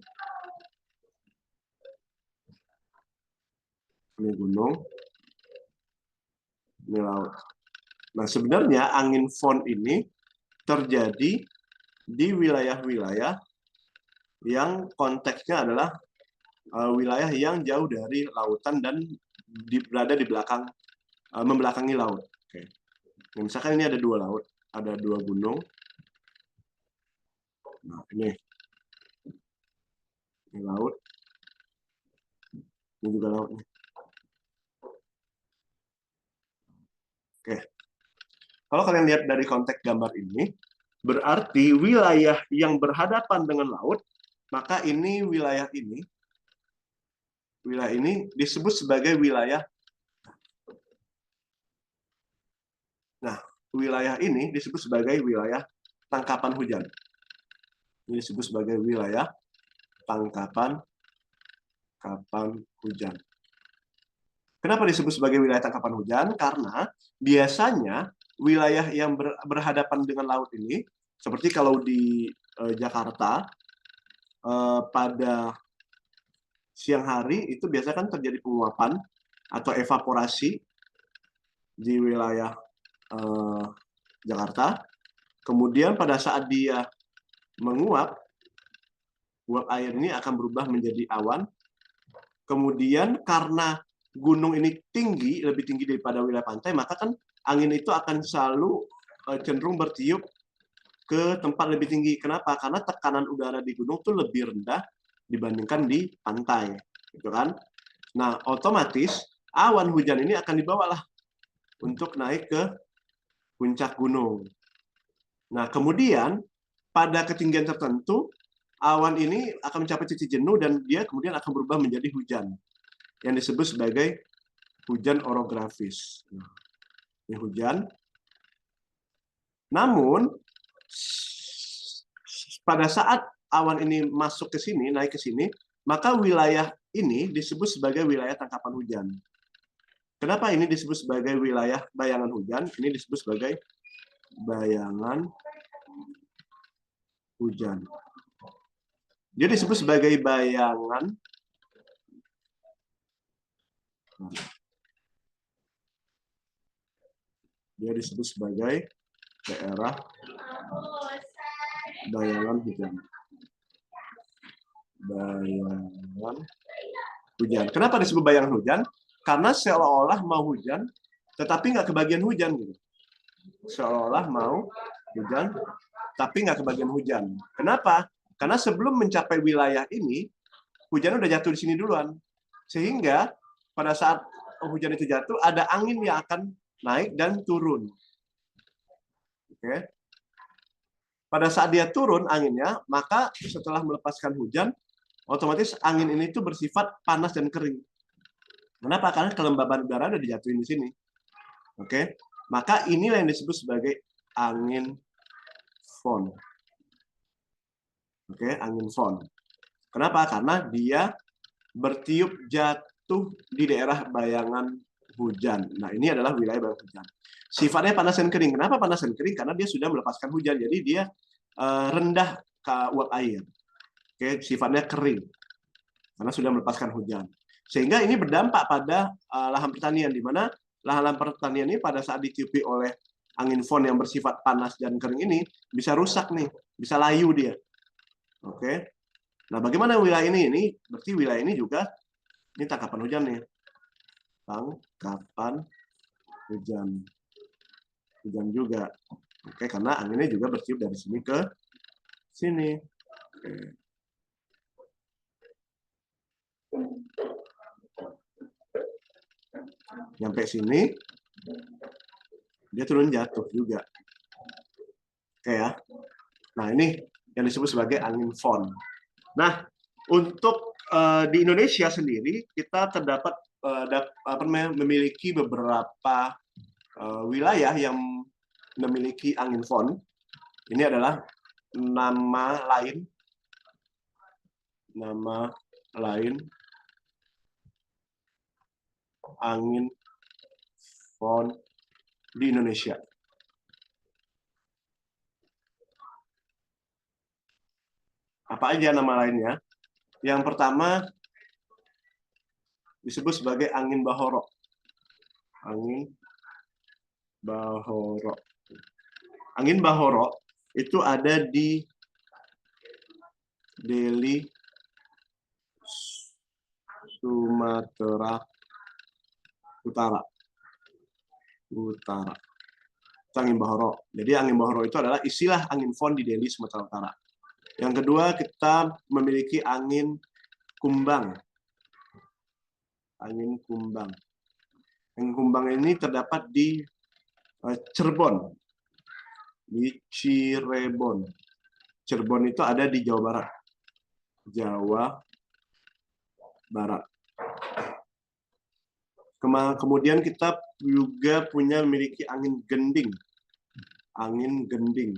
ini laut. Nah, sebenarnya angin FON ini terjadi di wilayah-wilayah yang konteksnya adalah wilayah yang jauh dari lautan dan berada di belakang, membelakangi laut. Oke. Nah, misalkan ini ada dua laut, ada dua gunung. Nah, ini laut, ini juga laut. Oke. Kalau kalian lihat dari konteks gambar ini, berarti wilayah yang berhadapan dengan laut, maka ini wilayah ini disebut sebagai wilayah. Nah, wilayah ini disebut sebagai wilayah tangkapan hujan. Ini disebut sebagai wilayah tangkapan hujan. Kenapa disebut sebagai wilayah tangkapan hujan? Karena biasanya wilayah yang berhadapan dengan laut ini, seperti kalau di Jakarta, pada siang hari itu biasanya kan terjadi penguapan atau evaporasi di wilayah Jakarta. Kemudian pada saat dia menguap, uap air ini akan berubah menjadi awan. Kemudian karena gunung ini tinggi, lebih tinggi daripada wilayah pantai, maka kan angin itu akan selalu cenderung bertiup ke tempat lebih tinggi. Kenapa? Karena tekanan udara di gunung itu lebih rendah dibandingkan di pantai, gitu kan? Nah, otomatis awan hujan ini akan dibawalah untuk naik ke puncak gunung. Nah, kemudian pada ketinggian tertentu awan ini akan mencapai titik jenuh dan dia kemudian akan berubah menjadi hujan yang disebut sebagai hujan orografis. Nah, ini hujan. Namun pada saat awan ini masuk ke sini, naik ke sini, maka wilayah ini disebut sebagai wilayah tangkapan hujan. Kenapa ini disebut sebagai wilayah bayangan hujan? Ini disebut sebagai bayangan hujan. Dia disebut sebagai bayangan. Dia disebut sebagai daerah bayangan hujan. Bayangan hujan. Kenapa disebut bayangan hujan? Karena seolah-olah mau hujan, tetapi nggak kebagian hujan gitu. Seolah-olah mau hujan, tapi nggak kebagian hujan. Kenapa? Karena sebelum mencapai wilayah ini, hujan udah jatuh di sini duluan. Sehingga pada saat hujan itu jatuh, ada angin yang akan naik dan turun. Oke. pada saat dia turun anginnya, maka setelah melepaskan hujan, otomatis angin ini tuh bersifat panas dan kering. Kenapa? Karena kelembaban udara udah dijatuhin di sini. Oke, maka inilah yang disebut sebagai angin fon. Oke, angin fon. Kenapa? Karena dia bertiup jatuh di daerah bayangan hujan. Nah, ini adalah wilayah bayangan hujan. Sifatnya panas dan kering. Kenapa panas dan kering? Karena dia sudah melepaskan hujan. Jadi dia rendah ke uap air. Oke, sifatnya kering. Karena sudah melepaskan hujan. Sehingga ini berdampak pada lahan pertanian, di mana lahan pertanian ini pada saat ditiupi oleh angin fon yang bersifat panas dan kering ini bisa rusak nih, bisa layu dia. Oke. Nah, bagaimana wilayah ini? Ini berarti wilayah ini juga ini tangkapan hujan nih. Tangkapan hujan. Hujan juga. Oke, karena anginnya juga bertiup dari sini ke sini. Oke. Nyampe sini, dia turun jatuh juga. Oke ya. Nah, ini yang disebut sebagai angin fon. Nah, untuk di Indonesia sendiri, kita terdapat memiliki beberapa wilayah yang memiliki angin fon. Ini adalah nama lain angin fon di Indonesia. Apa aja nama lainnya? Yang pertama disebut sebagai angin bahoro. Angin bahoro. Angin bahoro itu ada di Deli, Sumatera Utara. Itu angin bahoro. Jadi angin bahoro itu adalah istilah angin fon di Deli, Sumatera Utara. Yang kedua, kita memiliki angin kumbang. Angin kumbang. Angin kumbang ini terdapat di Cirebon. Di Cirebon. Cirebon itu ada di Jawa Barat. Jawa Barat. Kemudian kita juga memiliki angin gending. Angin gending.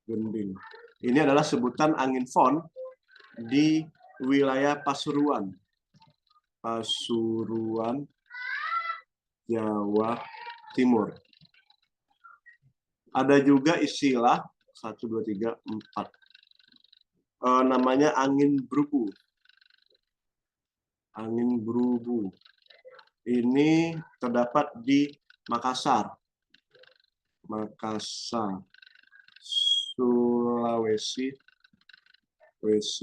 Gending. Ini adalah sebutan angin fon di wilayah Pasuruan. Pasuruan, Jawa Timur. Ada juga istilah 1, 2, 3, 4. Namanya angin brubu. Angin brubu. Ini terdapat di Makassar. Makassar, Sulawesi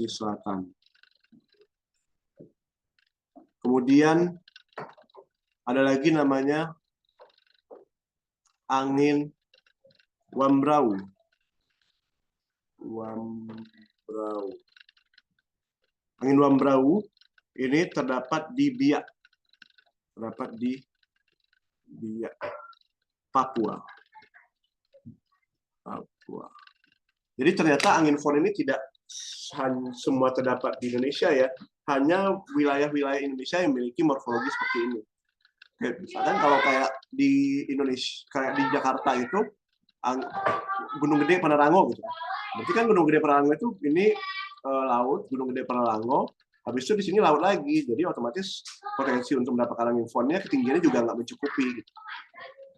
Selatan. Kemudian ada lagi namanya angin wambrau. Angin wambrau ini terdapat di Biak. Terdapat di Biak, Papua. Jadi ternyata angin fon ini tidak semua terdapat di Indonesia ya, hanya wilayah-wilayah Indonesia yang memiliki morfologi seperti ini. Misalkan kalau kayak di Indonesia, kayak di Jakarta itu Gunung Gede Panarango gitu. Berarti kan Gunung Gede Panarango itu ini laut, Gunung Gede Panarango. Habis itu di sini laut lagi, jadi otomatis potensi untuk mendapatkan angin fonnya ketinggiannya juga nggak mencukupi. Gitu.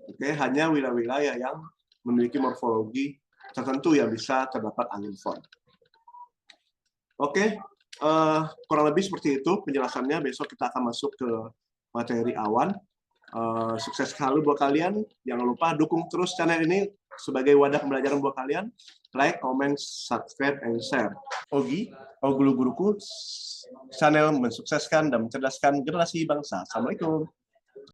Oke, hanya wilayah-wilayah yang memiliki morfologi tertentu yang bisa terdapat angin fon. Oke, kurang lebih seperti itu penjelasannya. Besok kita akan masuk ke materi awan. Sukses selalu buat kalian. Jangan lupa dukung terus channel ini sebagai wadah pembelajaran buat kalian. Like, comment, subscribe, and share. Ogi, guru-guruku, channel mensukseskan dan mencerdaskan generasi bangsa. Assalamualaikum.